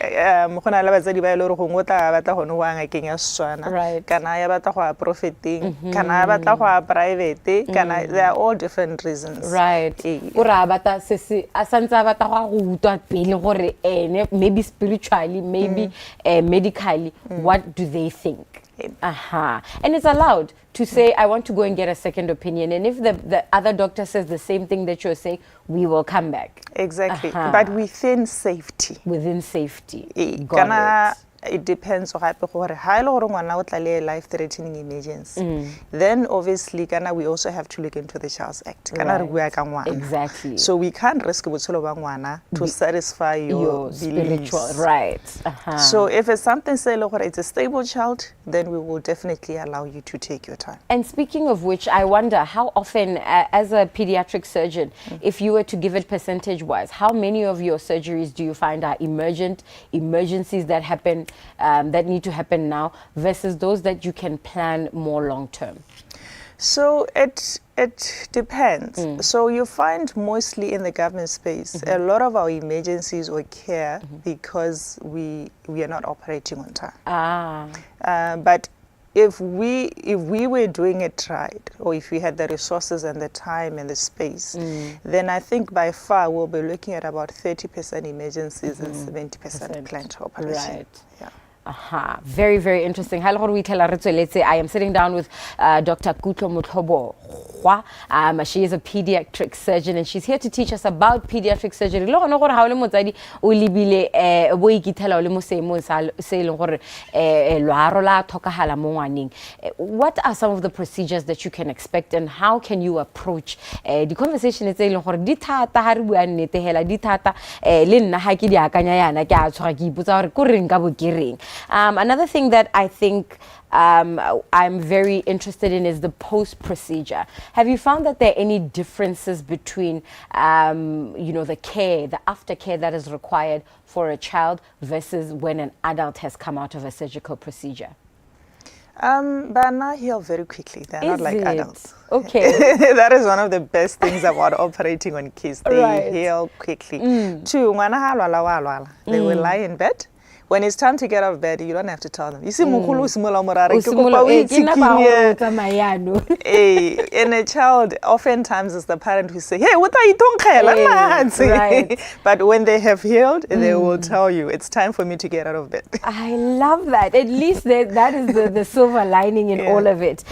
mo gona le batsadi ba ile gore go ngotla ba tla gone go anga keng ya Setswana kana ya batla go a profiting kana ya batla go a private kana they are all different reasons ora bata maybe spiritually, maybe medically, what do they think? And it's allowed to say, I want to go and get a second opinion. And if the other doctor says the same thing that you're saying, we will come back. Exactly. But within safety. Within safety. It depends on life-threatening emergency. Then obviously we also have to look into the Child's Act. Exactly. So we can't risk to satisfy your spiritual beliefs. So if it's something it's a stable child, then we will definitely allow you to take your time. And speaking of which, I wonder how often, as a pediatric surgeon, if you were to give it percentage-wise, how many of your surgeries do you find are emergencies that happen, that need to happen now, versus those that you can plan more long-term? So it depends. So you find mostly in the government space, a lot of our emergencies occur because we are not operating on time. But if we were doing it right, or if we had the resources and the time and the space, then I think by far we'll be looking at about 30% emergencies and 70% planned operation. Yeah. Aha, very, very interesting. I am sitting down with Dr. Kutlo Muthobo. She is a pediatric surgeon and she's here to teach us about pediatric surgery. What are some of the procedures that you can expect and how can you approach the conversation? Another thing that I think I'm very interested in is the post-procedure. Have you found that there are any differences between, the care, the aftercare that is required for a child versus when an adult has come out of a surgical procedure? But now heal very quickly. They're not like adults. Okay. That is one of the best things about operating on kids. They heal quickly. Two, they will lie in bed. When it's time to get out of bed, you don't have to tell them. You see, in a child, oftentimes it's the parent who say, hey, what are you doing? But when they have healed, they will tell you, it's time for me to get out of bed. I love that. At least that is the silver lining in all of it.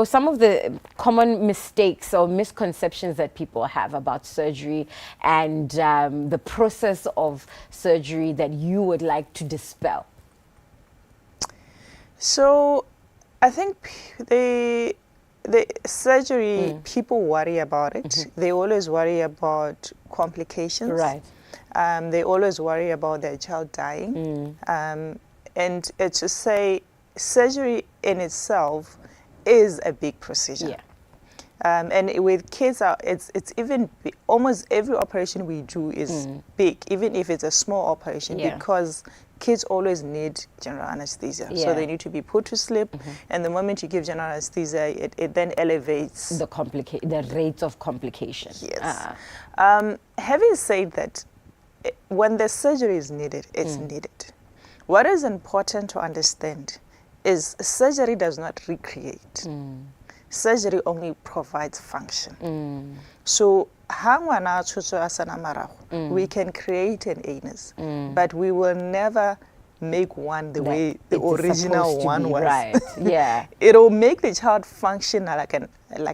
Some of the common mistakes or misconceptions that people have about surgery and the process of surgery that you would like to dispel? So I think the surgery, people worry about it. They always worry about complications. Right. They always worry about their child dying. And it's to say surgery in itself is a big procedure. Yeah. And with kids, it's even almost every operation we do is big, even if it's a small operation, because kids always need general anesthesia. So they need to be put to sleep, and the moment you give general anesthesia, it then elevates the rates of complication. Yes. Having said that, when the surgery is needed, it's needed. What is important to understand is surgery does not recreate. Surgery only provides function. So, we can create an anus, but we will never make one the way the original one was. Right. Yeah. It'll make the child function like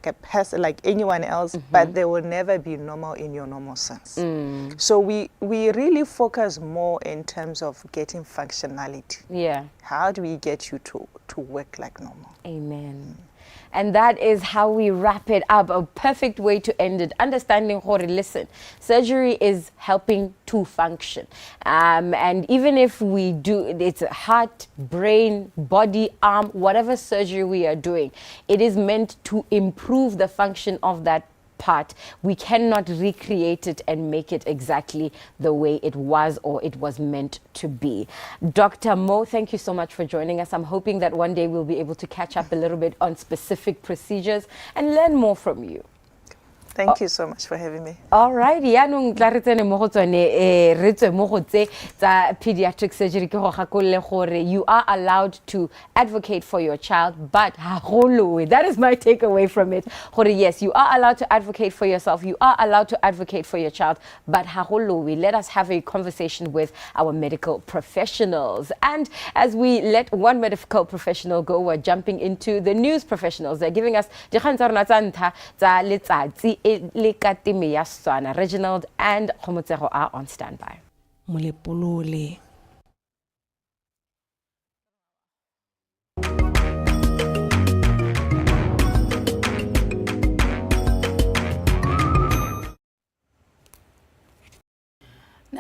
a person, like anyone else, but they will never be normal in your normal sense. So we really focus more in terms of getting functionality. Yeah. How do we get you to work like normal? Amen. And that is how we wrap it up. A perfect way to end it. Understanding, listen, surgery is helping to function. And even if we do, it's heart, brain, body, arm, whatever surgery we are doing, it is meant to improve the function of that part. We cannot recreate it and make it exactly the way it was or it was meant to be. Dr. Mo, thank you so much for joining us. I'm hoping that one day we'll be able to catch up a little bit on specific procedures and learn more from you. Thank you so much for having me. All right, pediatric surgery. You are allowed to advocate for your child, but that is my takeaway from it. Yes, you are allowed to advocate for yourself. You are allowed to advocate for your child, but let us have a conversation with our medical professionals. And as we let one medical professional go, we're jumping into the news professionals. They're giving us Reginald and Khomotsego are on standby.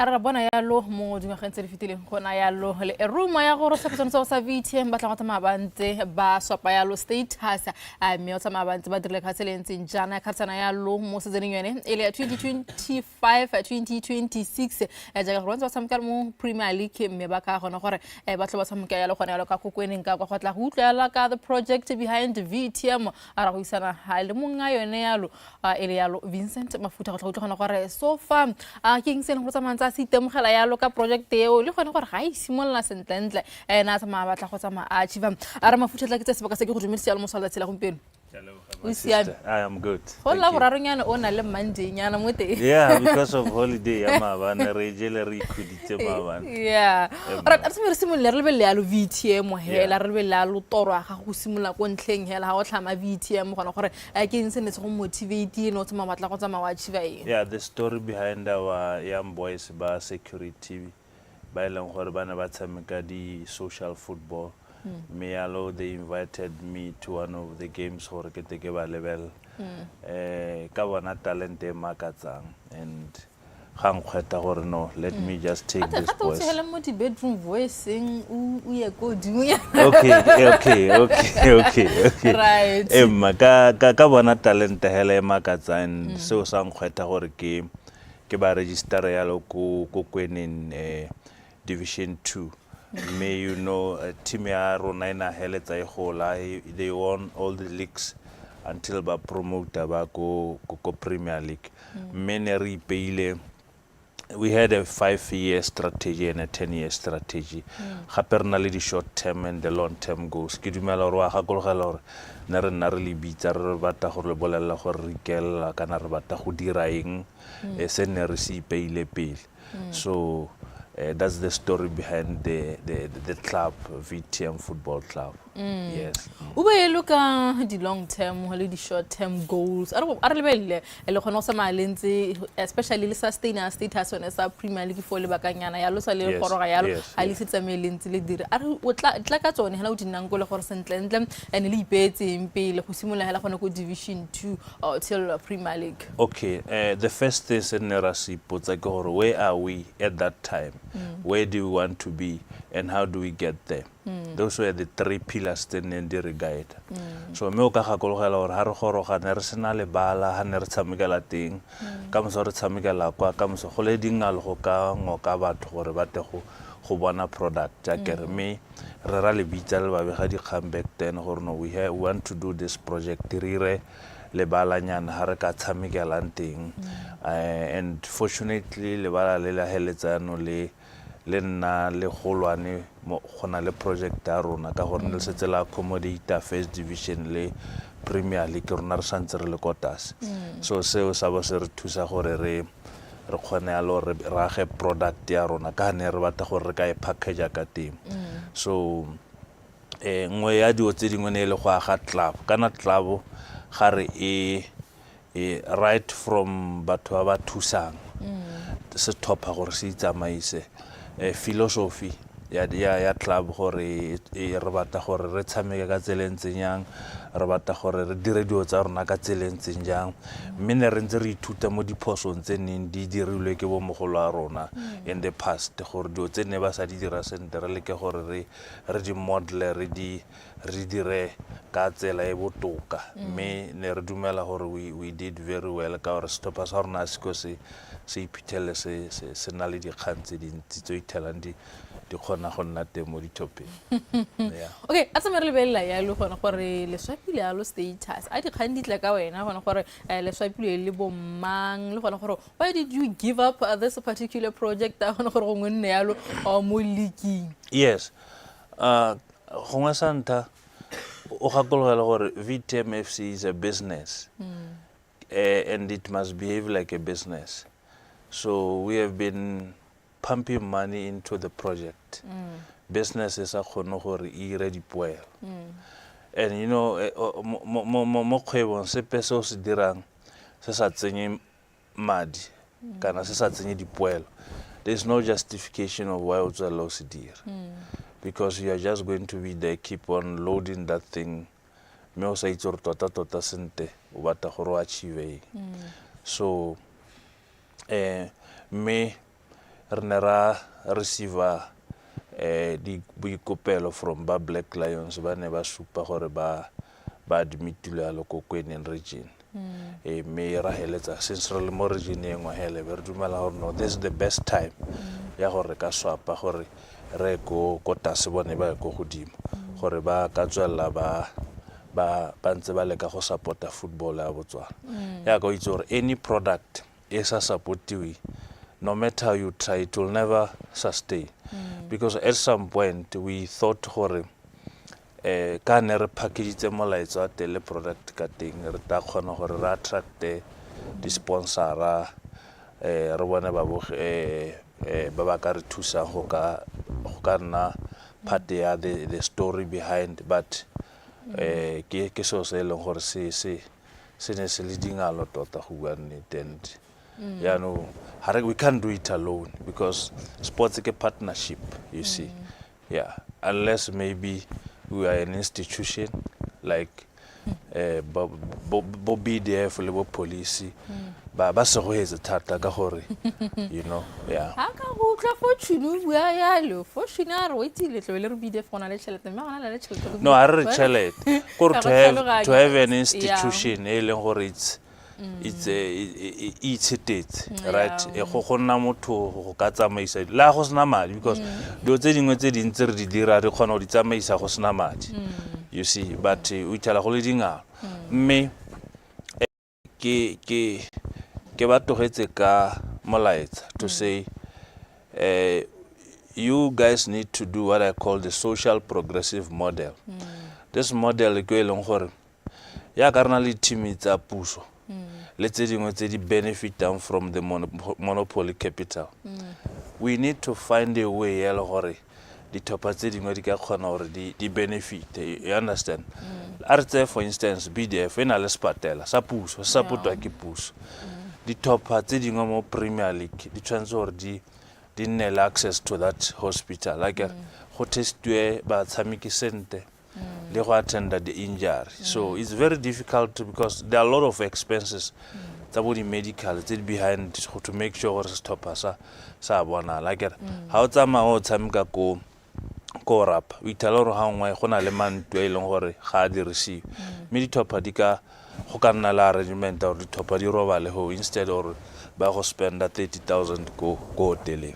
Arabona yalo mo dingwageng tse di fetileng gona yalo le ruma ya go rosa tsone sa VTM ba tla go tsamaya bantse ba swapa yalo status mme o tsamaya bantse ba dirile khatselentse jana khatsana yalo mo sezeneng yone ele ya 2025 2026 jaaka go ntse ba tshameka mo Premier League mme ba ka gona gore ba tlo ba tshameka yalo gona yalo ka kokweneng ka go tla go utlwela ka the project behind VTM ara go isana ha le monga yone yalo ele yalo Vincent Mafuta go tla utlwa gona gore so far ke eng se go tsamaya si temogela yalo ka project eo le gone gore ga e simolla sentlentle na tsamaya batla go tsamaya achieve ara Mafuta tla ke tse sebaka se ke go dumedisa yalo mo sala tsela gompieno. O siame. I am good. Go Thank la you. boraronyana o na le Monday nyana mo teng. Yeah, because of holiday ya maabane re jele re ikhuditse maabane. Yeah. Alright, a re simolola re lebelele ya lo VTM hela re lebelele ya lo toro ga go simolola ko ntlheng hela ga o tlhama VTM gona gore ke eng se ne se go motivate no tsama batla go tsama wa achieve eng. Yeah, the story behind our young boys ba security ba eleng gore bana ba tshameka di social football. Me allo they invited me to one of the games gore ke teke ba level. Ka bona talent e makatsang and gang khweta gore no let me just take this voice. Ata tsela mo di bedroom voicing o ye go dunya. Okay. Right. Emma ka bona talent hela e makatsa and so sang khweta gore ke ba register ya lo ko kwenin division 2. May you know team ya rona ina heletsa e gola they won all the leagues until ba promoter ba ko Premier League. Many re peile we had a 5-year strategy and a 10-year strategy. Gape le di short term and the long term goals. Ke dumela gore wa gakologela gore na re le bitsa re batla gore le bolella gore re ikela kana re batla go dira eng se ne re se ipeile pele. So that's the story behind the club, VTM Football Club. Yes. Ube look the long term or the short term goals. I don't le khona sa malentse especially le sustain a status on sa Premier League for le bakanyana ya lo sa le goroga ya lo a le setsamelentse le dire. A o tla ka tsone hela o dinang go le gore sentlentle and le ipetse pele go simola hela gona go Division 2 till Premier League. Okay, the first thing in Nerasi puts like where are we at that time? Where do we want to be and how do we get there? Those were the 3 pillars then in the guide. So me o ka gakologela gore ha re goroga ne re sena le bala ha ne re tshamekela teng ka mo re tshamekela kwa ka mo go le dingal go ka ngoka batho gore ba te go bona product ja kere me re ra le bitsa le ba bega di comeback then gore no we want to do this project rire le bala nyana ha re ka tshamekela teng and fortunately le bala le la heletsano le nna le golwane gona le project ya rona ka gore le setse la accommodate first division le Premier League rona re santse re le quarters. So seo sa bo se re thusa gore re khone ya lo re rage product ya rona ka ne re batla gore re ka e package ka teng. So ngwe ya dio tse dingwe ne le go aga club kana club ga re right from batho ba thusang se topa gore se tsamaise philosophy ya club gore re batla gore re tshameke ka tseleng yang re batla gore re dire dio tsa rona ka tseleng jang mme ne re ntse re ithuta mo diphosong tse neng di dirilwe ke bo mogolo a rona in the past gore dio tse ne ba sa di dira sentle re leke gore re di model re dire ka tsela e botoka mme ne re dumela gore we did very well ka gore stopa sa rona se se iphitlhele se na le dikgang tse dintsi tse ithelang di khona go nna teng mo ditopeng. Okay, a tsama re lebella ya lo gona gore le swapile ya lo status a di kgang di tla ka wena gona gore le swapile le bommang le gona gore why did you give up this particular project a gona gore go nne ya lo mo leaking? Yes. Gongwe santa o gakologela gore VTM FC is a business and it must behave like a business. So we have been pumping money into the project. Businesses are ready poel. And you know, mo kgwebong se peso se dirang se sa tsenye madi kana se sa tsenye dipoelo. There's no justification of why o tsela o se dira. Because you are just going to be there, keep on loading that thing. Me o sa itse gore tota sente o batla gore o achieve. So me re ne ra receive di boikopelo from ba Black Lions ba ne ba supa gore ba admitile a loko kwenin region. Me ra heletsa since re le mo region engwe hele be re dumela gore no this is the best time ya gore ka swapa gore re go tase bone ba go godimo gore ba ka tswela ba ntse ba leka go supporta football ya Botswana. Ya go itse gore any product is a supportiwe no matter how you try it will never sustain. Because at some point we thought gore ka ne re packagitse molaetsa wa tele product ka teng re ta kgona gore re attracte di-sponsora re bone ba ba ka re thusa go ka nna part ya the story behind but ke so se leng gore se ne se le dingalo tota go bua nnete and we can't do it alone because sports is a partnership, you see. Yeah, unless maybe we are an institution like BDF or police, ba se go hetsa thata ka gore you know, yeah. Ha ka go tla fortune bua yalo fortune a re wetile tle le re BDF gona le tšhelete mme gona le tšhelete no a re tšhelete gore to have an institution e leng gore it's right go gonna motho go ka tsamaisa la go sena madi because do tse dingwe tse dintse re di dira re kgona go di tsamaisa go sena madi you see but o itela go le dinga mme ke ba togetse ka molaetsa to say you guys need to do what I call the social progressive model. This model ke eleng gore ya ka rena le team tsa puso le tse dingwe tse di benefitang from the monopoly capital. We need to find a way ya le gore dithopa tse dingwe di ka kgona gore di benefit, you understand? Artse for instance BDF ena le spatela sa puso sa potwa ke puso dithopa tse dingwe mo Premier League di tshwanetse gore di nne access to that hospital like go testwe ba tshamiki sente le go attend the injury. So it's very difficult because there are a lot of expenses tsa bo di medical tse behind to make sure gore stopper sa bona like ha o tsama o tshamika ko rap we tell gore ha ngwe go na le mantu e leng gore ga di receive me dithopa di ka go ka nna la arrangement or dithopa di roba le ho instead or ba go spend 30,000 go hotel.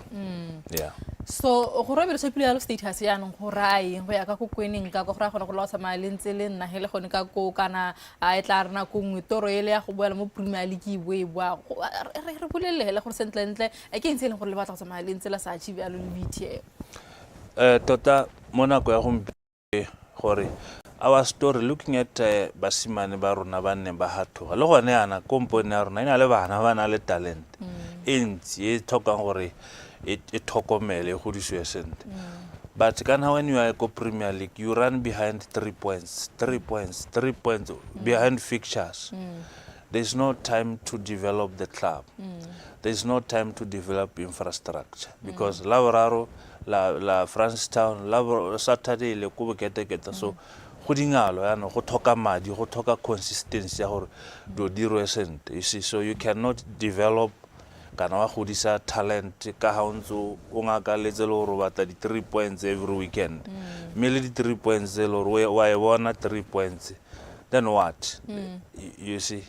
Yeah. So go robela se pele ya status ya nong go rai go ya ka go kweneng ka go ra gona go lotsa malentse le nna hele gone ka ko kana a etla rena go ngwe toro ele ya go boela mo Premier League e boa re bolelele gore sentlentle e ke ntse le gore le batla go tsama malentse la sa achieve ya lo BTF. Tota mona go ya go gore our story looking at basimane ba rona ba nne ba hathoga le gone yana kompone ya rona ina le bana ba na le talent entsi e tlhokang gore e thokomele go diswe sente but when you are go Premier League you run behind 3 points behind fixtures. There's no time to develop the club. There's no time to develop infrastructure because Lavoraro la Francetown la Saturday le ko bokete so go dingalo yana go thoka madi go thoka consistency ya gore do dirwe sente, you see. So you cannot develop kana wa godisa talent ka ha ntso o ngaka letse le gore batla di 3 points every weekend me le di 3 points le gore wa e bona 3 points then what? You see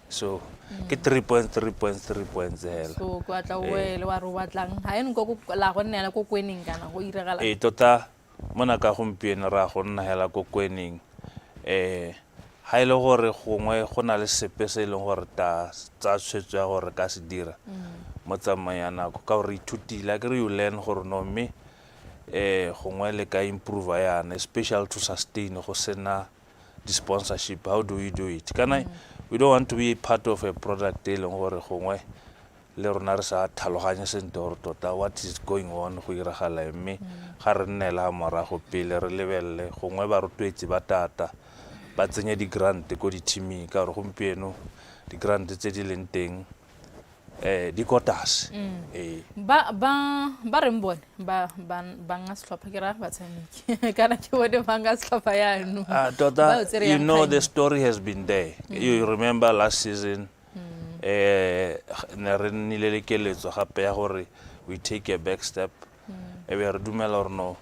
so ke 3 points hela so kwa tla wele wa ro batlang ha ene go la go nnela go kweneng kana go iregala tota mona ka gompieno ra go nna hela go kweneng ha ile gore gongwe go na le sepe se leng gore tsa tshwetso ya gore ka se dira mo tsamaya nako ka gore ithutile ke re you learn gore no me gongwe le ka improve yana special to sustain go sena the sponsorship. How do we do it? We don't want to be part of a product e leng gore gongwe le rona re sa tlhaloganya sente gore tota what is going on go iragala mme ga re nnela morago pele re lebelle gongwe ba rotwetse ba tata ba tsenya di grant go di teaming ka gore gompieno di grant tse di leng teng di kotas ba rembone ba nga slopha ke ra ba tsamiki kana ke bone ba nga slopha ya no tota you know the story has been there. You remember last season ne re nile le keletso gape ya gore we take a back step e be re dumela gore no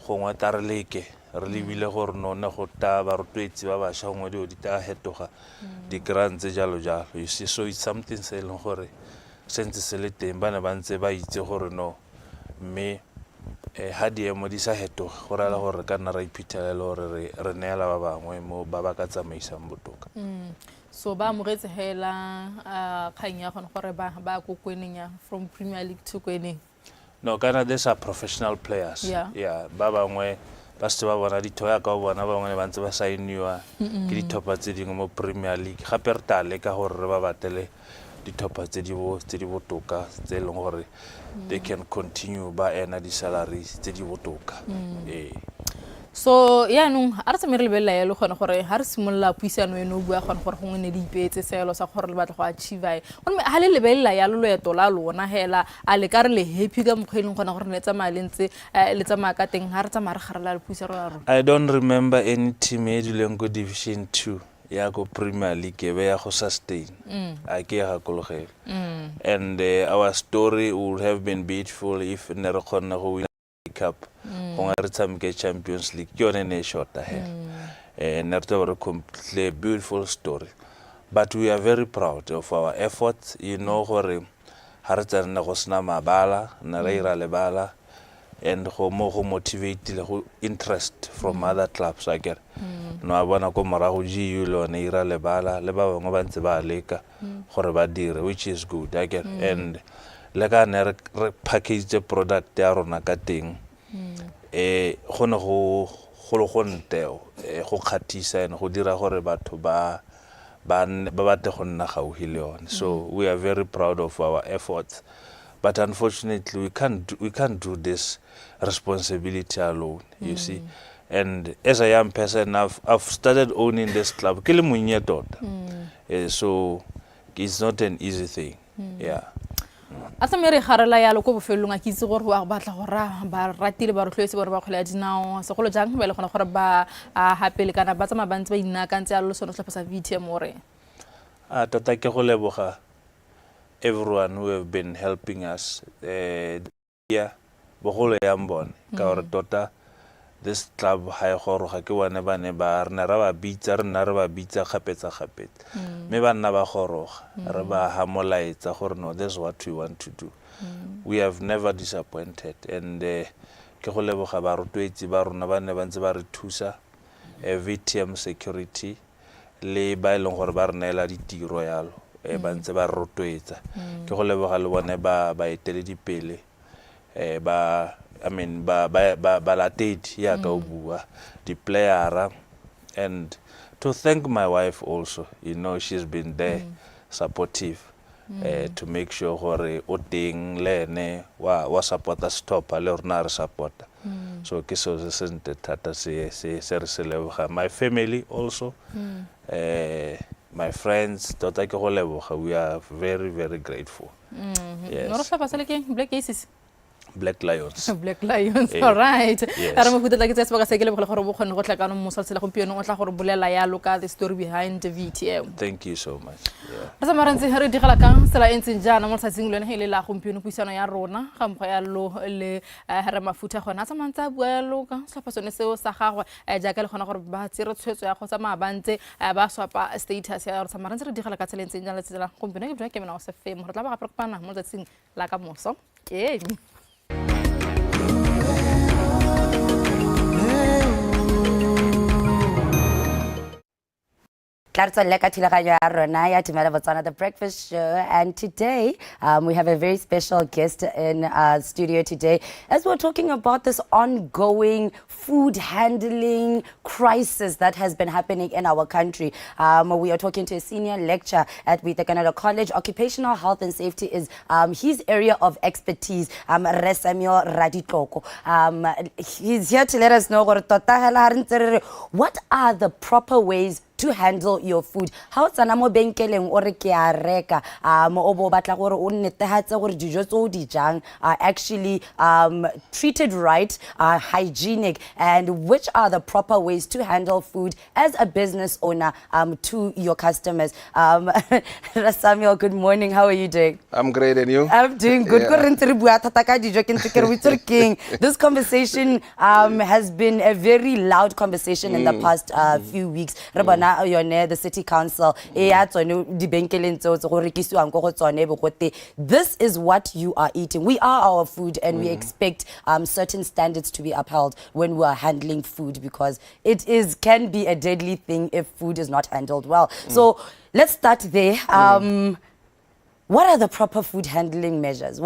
gongwe ta re leke re lebile gore no ne go ta ba rotwetse ba ba shangwe di ta hetoga di grants jalo jalo, you see. So it's something se leng gore sentse se le teng bana ba ntse ba itse gore no mme ha di emo di sa hetoga go rala gore ka nna ra iphitlhela gore re neela ba bangwe mo ba ba ka tsamaisang botoka. So ba mogetse hela khanya gone gore ba go kweneng ya from Premier League to kweneng. No, these are professional players. Yeah. Ba bangwe ba se ba bona dithoya ka bona ba ngwe ba ntse ba sainiwa ke dithopa tse dingwe mo Premier League gape re ta le ka gore re ba batele dithopa tse di botoka tse leng gore they can continue ba ena di salaries tse di botoka so yaanong a re tsamaye re lebelela yalo gone gore ha re simolola puisano eno o bua gone gore gongwe ne di ipeetse seelo sa gore le batla go achieve gomme ha le lebelela yalo loeto la lona hela a le ka re le happy ka mokgwa eleng gona gore ne tsamaya le ntse le tsamaya ka teng ha re tsamaya re garela le puisano ya rona. I don't remember any team e dileng go Division 2 ya go Premier League be ya go sustain a ke ya gakologela and our story would have been beautiful if ne re kgona go win cup gongwe re tshameke Champions League ke yone ne short ahead ne re tlo completely beautiful story but we are very proud of our efforts gore ha re tsena go sna mabala na re ira lebala and go motivate le go interest from other clubs again no a bona ko morago GU lo ne ira lebala le ba bangwe ba ntse ba leka gore ba dire which is good again and le ka ne re package the product ya rona ka teng gone go nteo go khatisa ene go dira gore batho ba bate go nna gauhi le yone so we are very proud of our efforts but unfortunately we can't do this responsibility alone you see and as a young person I've started owning this club ke le monnye tota so it's not an easy thing yeah a tsamaya re garela yalo ko bofelong a ke itse gore wa batla gore ba ratile ba rotloetse gore ba kgole ya dinao segolo jang ba le gona gore ba hapele kana ba tsamaya ba ntse ba inakantse ya lo sone tlhopha sa VTM more tota ke go leboga everyone who have been helping us yeah bogolo ya mbone ka gore tota this club ha go ga ke bone ba ne ba rena ra ba bitsa kgapetsa me ba nna ba goroga re ba hamolaetsa gore no this is what we want to do we have never disappointed and ke go leboga ba rotloetsi ba rona ba ne ba ntse ba re thusa VTM security le ba ileng gore ba re neela ditiro yalo ba ntse ba rotloetsa ke go leboga le bone ba etele dipele I mean ba latedi ya ka o bua di playera and to thank my wife also she's been there supportive to make sure gore o teng le ene wa supporta stopper le rona re supporta so ke so se nte thata se re se leboga my family also my friends tota ke go leboga we are very very grateful yes no re fa ke Black Aces Black Lions. Black Lions, all right. Ara mo futa ke tseba ka se ke le gore bo kgone go tlhakana mo salsela gompieno o tla gore bolela ya loka the story behind the VTM. Thank you so much. Re sa marantse re digela kang sela entseng jana mo tsatsing lone hele la gompieno puisano ya rona ga mgo ya lo le hara mafuta gona tsa mantsa bua ya loka tlhapa sone seo sa gagwe ja ka le gona gore ba tsere tshwetso ya go tsa mabantse ba swapa status ya re sa marantse re digela ka tsela entseng jana le tsela gompieno ke bra ke mena o se fem re tla ba ga propana mo tsatsing la ka moso ke the breakfast show, and today we have a very special guest in our studio today as we're talking about this ongoing food handling crisis that has been happening in our country. We are talking to a senior lecturer at Letlhakane College. Occupational health and safety is his area of expertise. Resamio Raditoko. He's here to let us know what are the proper ways to handle your food. How tsana mo benkeleng o re ke a reka o bo batla gore o netehatse gore dijo tso di jang are actually treated right, are hygienic, and which are the proper ways to handle food as a business owner to your customers. Samuel, good morning. How are you doing? I'm great, and you? I'm doing good. This conversation has been a very loud conversation in the past few weeks. The city council, this is what you are eating. We are our food, and we expect certain standards to be upheld when we are handling food, because it can be a deadly thing if food is not handled well. So let's start there. What are the proper food handling measures?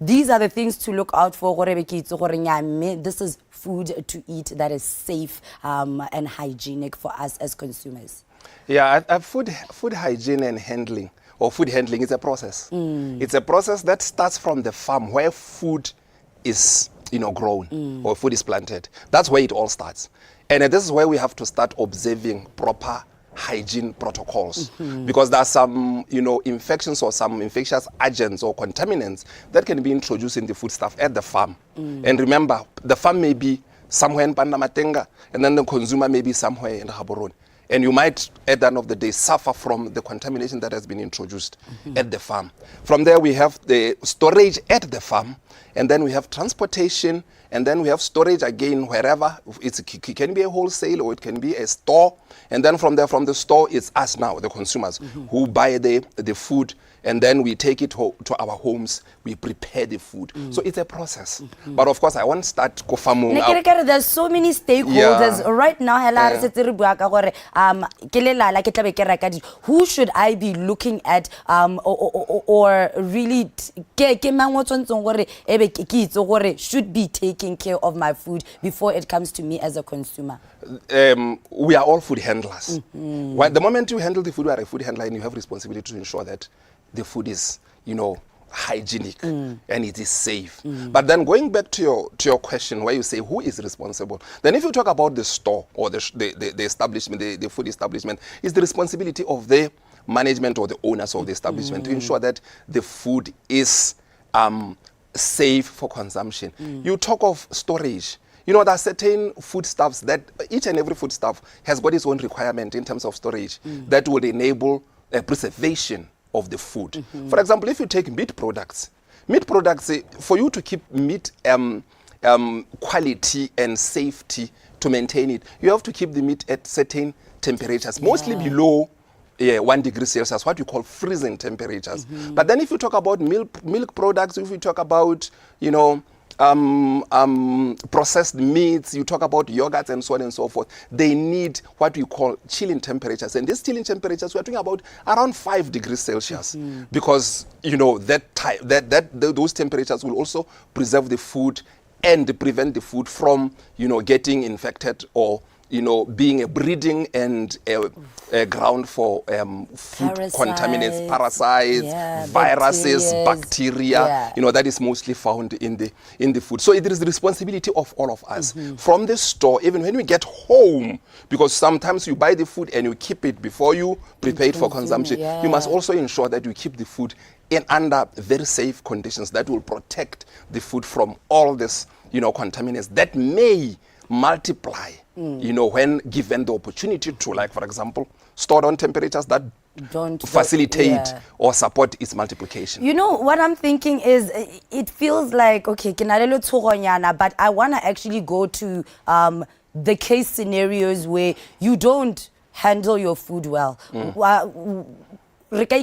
these are the things to look out for. This is food to eat that is safe and hygienic for us as consumers. Yeah, food hygiene and handling, or food handling, is a process. It's a process that starts from the farm where food is grown or food is planted. That's where it all starts. And this is where we have to start observing proper hygiene protocols, because there are some infections or some infectious agents or contaminants that can be introduced in the foodstuff at the farm. And remember, the farm may be somewhere in Pandamatenga, and then the consumer may be somewhere in Gaborone. And you might, at the end of the day, suffer from the contamination that has been introduced at the farm. From there, we have the storage at the farm, and then we have transportation, and then we have storage again wherever. It can be a wholesale or it can be a store. And then from there, from the store, it's us now, the consumers, who buy the food, and then we take it to our homes, we prepare the food. So it's a process. But of course, I won't start kofamong. There's so many stakeholders right now. Who should I be looking at or really should be taking care of my food before it comes to me as a consumer? We are all food handlers. The moment you handle the food, you are a food handler, and you have responsibility to ensure that the food is, hygienic and it is safe. But then going back to your question where you say who is responsible, then if you talk about the store or the establishment, the food establishment, it's the responsibility of the management or the owners of the establishment to ensure that the food is safe for consumption. You talk of storage. There are certain foodstuffs that each and every foodstuff has got its own requirement in terms of storage that would enable preservation of the food. For example, if you take meat products, for you to keep meat quality and safety, to maintain it, you have to keep the meat at certain temperatures, mostly below 1 degree Celsius, what you call freezing temperatures. But then if you talk about milk products, if you talk about, processed meats, you talk about yogurts and so on and so forth, they need what we call chilling temperatures. And these chilling temperatures, we're talking about around 5 degrees Celsius, because those temperatures will also preserve the food and prevent the food from getting infected or being a breeding and a ground for food contaminants, parasites, viruses, bacteria, that is mostly found in the food. So it is the responsibility of all of us from the store, even when we get home, because sometimes you buy the food and you keep it before you prepare it for consumption. You must also ensure that you keep the food under very safe conditions that will protect the food from all this, contaminants that may multiply, when given the opportunity to, like, for example, stored on temperatures that don't facilitate or support its multiplication. What I'm thinking is, it feels like, okay, but I want to actually go to the case scenarios where you don't handle your food well. What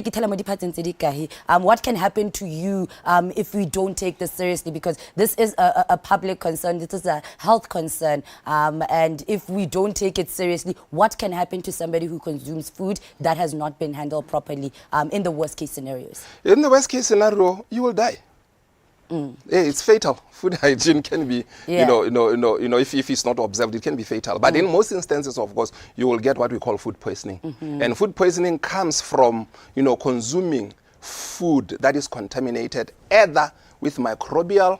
can happen to you if we don't take this seriously? Because this is a public concern, this is a health concern, and if we don't take it seriously, what can happen to somebody who consumes food that has not been handled properly in the worst case scenarios? In the worst case scenario, you will die. It's fatal. Food hygiene can be, if it's not observed, it can be fatal. But in most instances, of course, you will get what we call food poisoning. And food poisoning comes from, consuming food that is contaminated either with microbial,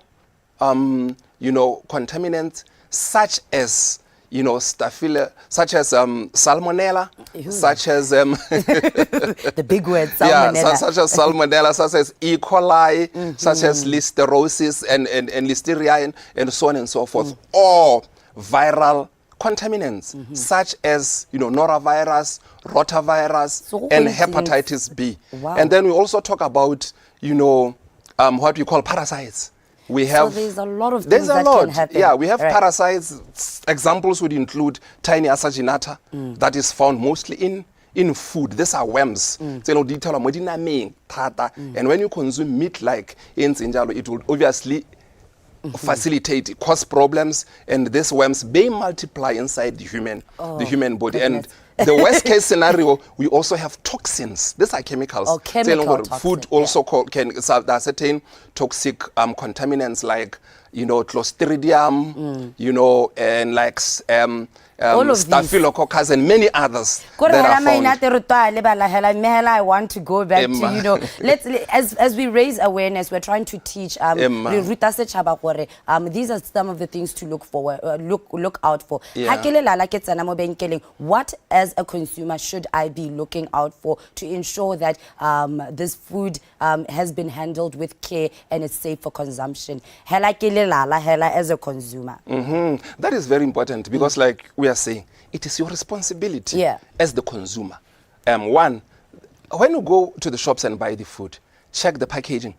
contaminants such as Staphylococcus, such as salmonella, such as the big word, salmonella. Such as salmonella, such as E. coli, such as listerosis and listeria and so on and so forth, or viral contaminants such as norovirus, rotavirus, and hepatitis B. And then we also talk about what we call parasites. So there's a lot of things that can happen. Yeah, we have parasites. Examples would include tiny asaginata that is found mostly in food. These are worms. And when you consume meat like in Sinjalo, it will obviously cause problems, and these worms may multiply inside the human body. And The worst case scenario, we also have toxins. These are chemicals. Oh, chemical toxin, food also there are certain toxic contaminants like, you know, Clostridium, you know, and like Staphylococcus and many others that are found. I want to go back to, you know, as we raise awareness, we're trying to teach these are some of the things to look out for. Yeah. What as a consumer should I be looking out for to ensure that this food has been handled with care and is safe for consumption as a consumer? That is very important because like we are saying, it is your responsibility as the consumer. One, when you go to the shops and buy the food, check the packaging,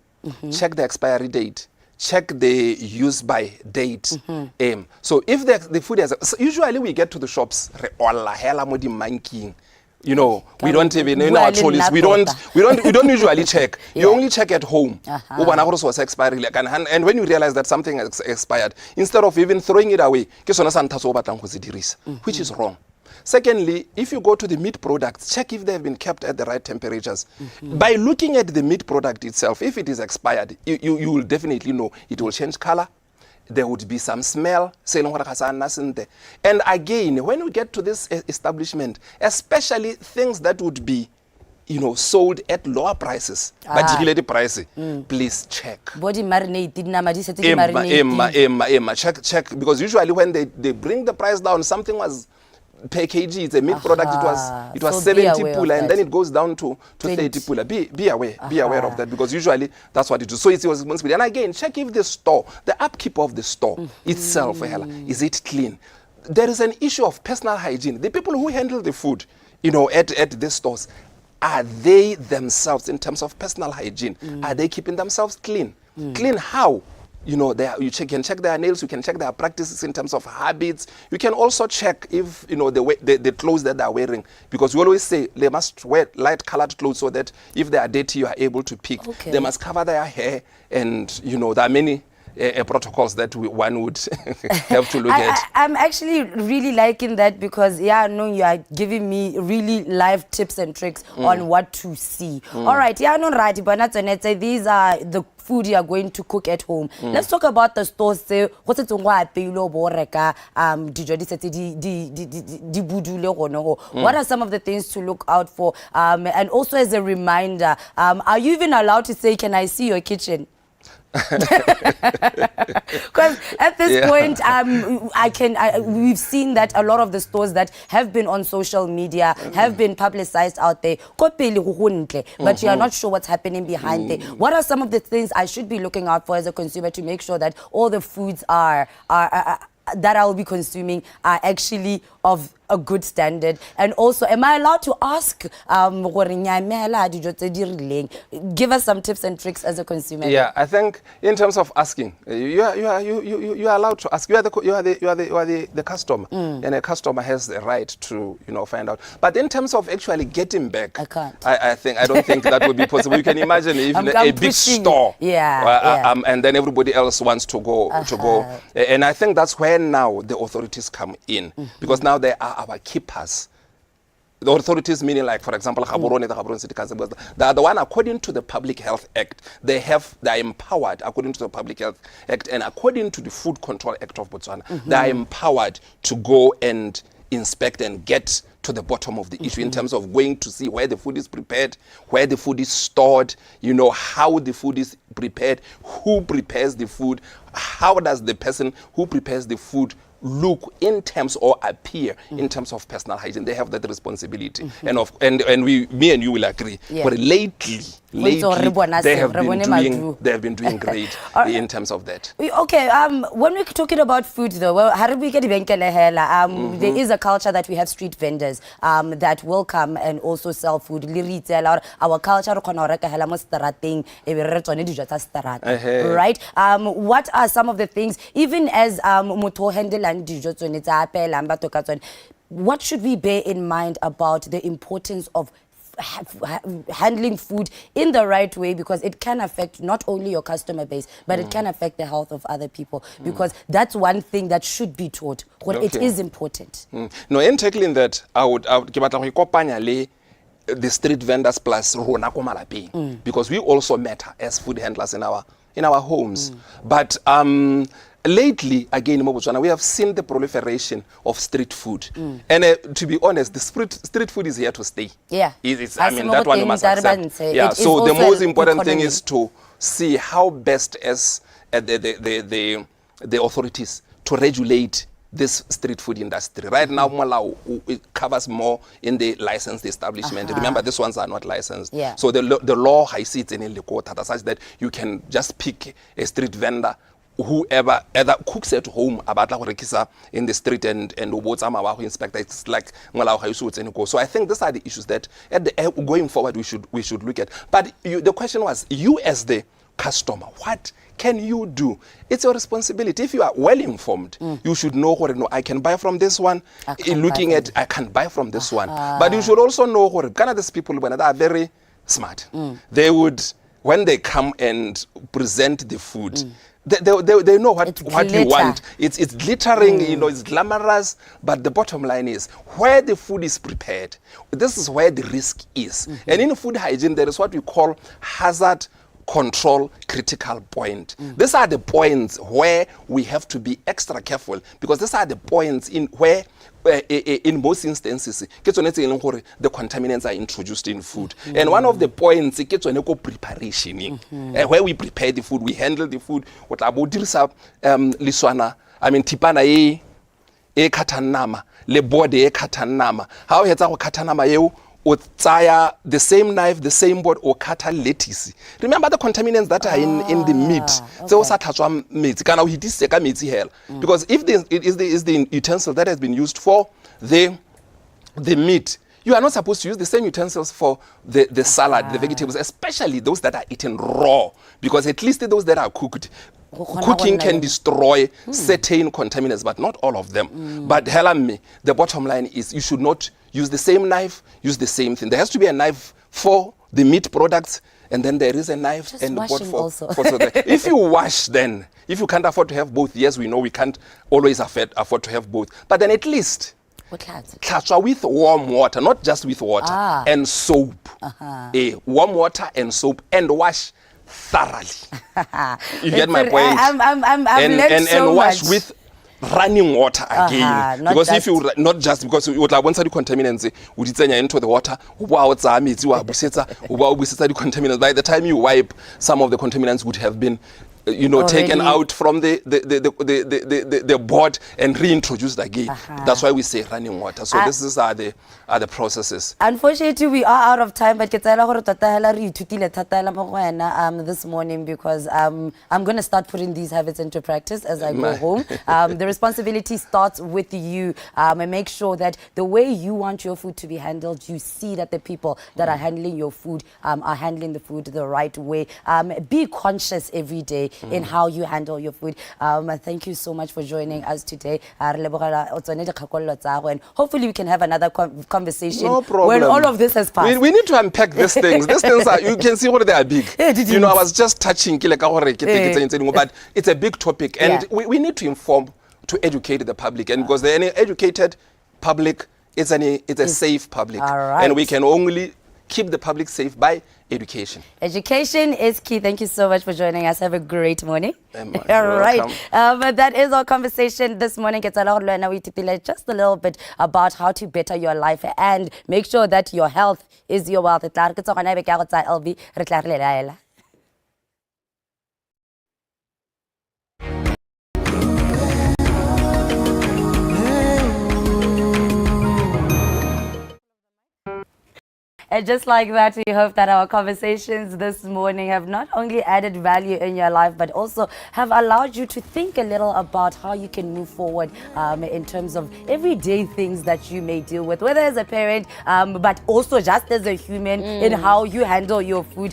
check the expiry date, check the use by date. So if the food has, usually we get to the shops, you know, we don't even in our trolleys. We don't usually check. You only check at home. Was expired, and when you realize that something has expired, instead of even throwing it away, which is wrong. Secondly, if you go to the meat products, check if they have been kept at the right temperatures. By looking at the meat product itself, if it is expired, you will definitely know it will change color. There would be some smell. And again, when we get to this establishment, especially things that would be, you know, sold at lower prices, particularly pricey, please check. Body marinated, check, because usually when they bring the price down, something was per kg, it's a meat product, it was 70 pula, and then it goes down to 30 pula. Be aware of that, because usually that's what it is. So it's your responsibility. And again, check if the store, the upkeep of the store itself, is it clean? There is an issue of personal hygiene. The people who handle the food, you know, at the stores, are they themselves, in terms of personal hygiene, are they keeping themselves clean? Clean how? You know, can check their nails, you can check their practices in terms of habits. You can also check if, you know, the clothes that they're wearing. Because we always say they must wear light-colored clothes so that if they are dirty, you are able to pick. They must cover their hair, and, you know, there are many protocols that one would have to look at. I'm actually really liking that because, you are giving me really live tips and tricks on what to see. All right, right, these are the food you are going to cook at home. Let's talk about the stores. What are some of the things to look out for? And also as a reminder, are you even allowed to say, can I see your kitchen? Because at this point, we've seen that a lot of the stores that have been on social media have been publicized out there, but you are not sure what's happening behind there. What are some of the things I should be looking out for as a consumer to make sure that all the foods that I will be consuming are actually of a good standard? And also, am I allowed to ask, give us some tips and tricks as a consumer? Yeah, I think in terms of asking, you are allowed to ask. You are the customer, and a customer has the right to, you know, find out. But in terms of actually getting back, I can't. I don't think that would be possible. You can imagine even a big store, and then everybody else wants to go and I think that's where now the authorities come in, because now they are our keepers. The authorities, meaning, like, for example, the Gaborone City Council, they are the one, according to the Public Health Act, they are empowered according to the Public Health Act and according to the Food Control Act of Botswana. They are empowered to go and inspect and get to the bottom of the issue in terms of going to see where the food is prepared, where the food is stored, you know, how the food is prepared, who prepares the food, how does the person who prepares the food look in terms or appear in terms of personal hygiene. They have that responsibility. And me and you will agree. But lately they have been doing great in terms of that. Okay, when we're talking about food though, there is a culture that we have street vendors that will come and also sell food. Our culture, right? What are some of the things, even as what should we bear in mind about the importance of handling food in the right way, because it can affect not only your customer base, but it can affect the health of other people, because that's one thing that should be taught. It is important. No, in tackling that, I would give the street vendors plus rona ko malapeng, because we also matter as food handlers in our homes. But lately, again in Botswana, we have seen the proliferation of street food, and to be honest, the street food is here to stay. Yeah, I mean, that one you must accept. Yeah, so the most important thing is to see how best as the authorities to regulate this street food industry. Right now, it covers more in the licensed establishment. Remember, these ones are not licensed. Yeah. So the law I see it in the court such that you can just pick a street vendor, whoever either cooks at home in the street and inspect. It's like so I think these are the issues that going forward we should look at. But the question was, you as the customer, what can you do? It's your responsibility. If you are well informed, you should know what I can buy from this one. I can buy from this one. But you should also know what these people, when they are very smart, they would, when they come and present the food, they know what you want. It's glittering, it's glamorous, but the bottom line is where the food is prepared, this is where the risk is. And in food hygiene, there is what we call hazard control critical point. These are the points where we have to be extra careful, because these are the points in where in most instances the contaminants are introduced in food. And one of the points is preparation, where we prepare the food, we handle the food. What about liswana, I mean tipana e katanama, le body e katanama. How it's our katanama or tsaya the same knife, the same board, or kata lettuce. Remember the contaminants that are in the meat. So because if it is the utensil that has been used for the meat, you are not supposed to use the same utensils for the salad, the vegetables, especially those that are eaten raw, because at least those that are cooked. Cooking can destroy certain contaminants, but not all of them. But the bottom line is you should not use the same knife, use the same thing. There has to be a knife for the meat products, and then there is a knife just and washing for also. If you wash, then if you can't afford to have both, yes, we know we can't always afford to have both, but then at least with warm water, not just with water, and soap. Warm water and soap, and wash thoroughly. You get my point? And wash with running water again, because if you not just because you want the contaminants into the water, the contaminants, by the time you wipe, some of the contaminants would have been taken out from the board and reintroduced again. That's why we say running water. So this are the processes. Unfortunately, we are out of time, but this morning, because I'm going to start putting these habits into practice as I go home. The responsibility starts with you, and make sure that the way you want your food to be handled, you see that the people that are handling your food are handling the food the right way. Be conscious every day in how you handle your food. Thank you so much for joining us today. And hopefully we can have another conversation when all of this has passed. We need to unpack these things. These things are, you can see what they are big. I was just touching, but it's a big topic, and we need to inform, to educate the public, and because the educated public it's a safe public, and we can only keep the public safe by education. Education is key. Thank you so much for joining us. Have a great morning. All right. But that is our conversation this morning. Just a little bit about how to better your life and make sure that your health is your wealth. And just like that, we hope that our conversations this morning have not only added value in your life, but also have allowed you to think a little about how you can move forward in terms of everyday things that you may deal with, whether as a parent, but also just as a human in how you handle your food.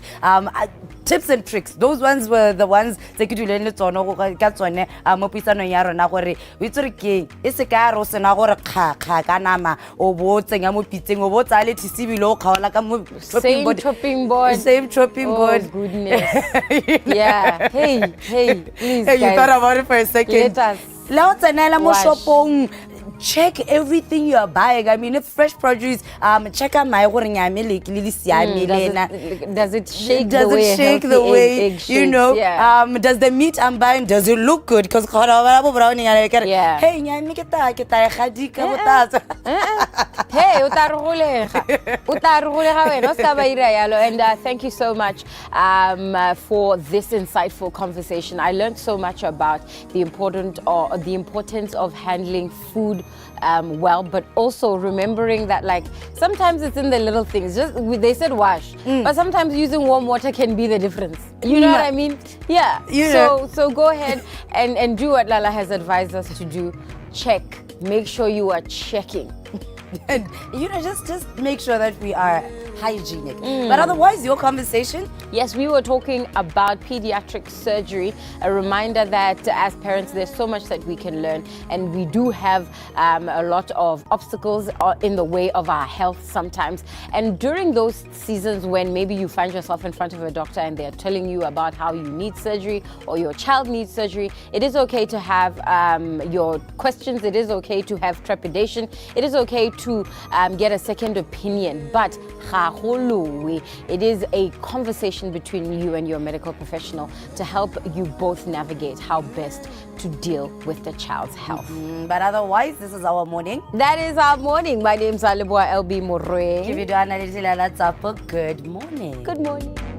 tips and tricks. Those ones were the ones tse ke duleng le tsone go ka tsone mo puisanong ya rona gore o itse re ke e se ka ro sena gore kha ka nama o bo tsenya mo pitseng o bo tsa le tsibile o kgaola ka mo Same chopping board. Same chopping board. Oh goodness. Yeah. Hey, please Hey, you guys. thought about it for a second. Let us La o tsenela mo wash. shopong, check everything you are buying. I mean, if fresh produce, check out my does it shake does the way it a shake healthy the way egg you shakes? know? Yeah. Does the meat I'm buying, does it look good? Because Yeah. hey, nyami kita khadika botasa. Hey, utarugulega wena, o ska ba ira yalo. And thank you so much for this insightful conversation. I learned so much about the importance of handling food well, but also remembering that like sometimes it's in the little things. Just they said wash, but sometimes using warm water can be the difference. You know what I mean? Yeah. So go ahead and do what Lala has advised us to do. Check. Make sure you are checking. And just make sure that we are hygienic. But otherwise, your conversation? Yes, we were talking about pediatric surgery. A reminder that as parents, there's so much that we can learn, and we do have a lot of obstacles in the way of our health sometimes. And during those seasons when maybe you find yourself in front of a doctor and they're telling you about how you need surgery or your child needs surgery, it is okay to have your questions. It is okay to have trepidation. It is okay to get a second opinion. But it is a conversation between you and your medical professional to help you both navigate how best to deal with the child's health. But otherwise, this is our morning. That is our morning. My name is Alibwa LB Moreng. Good morning. Good morning.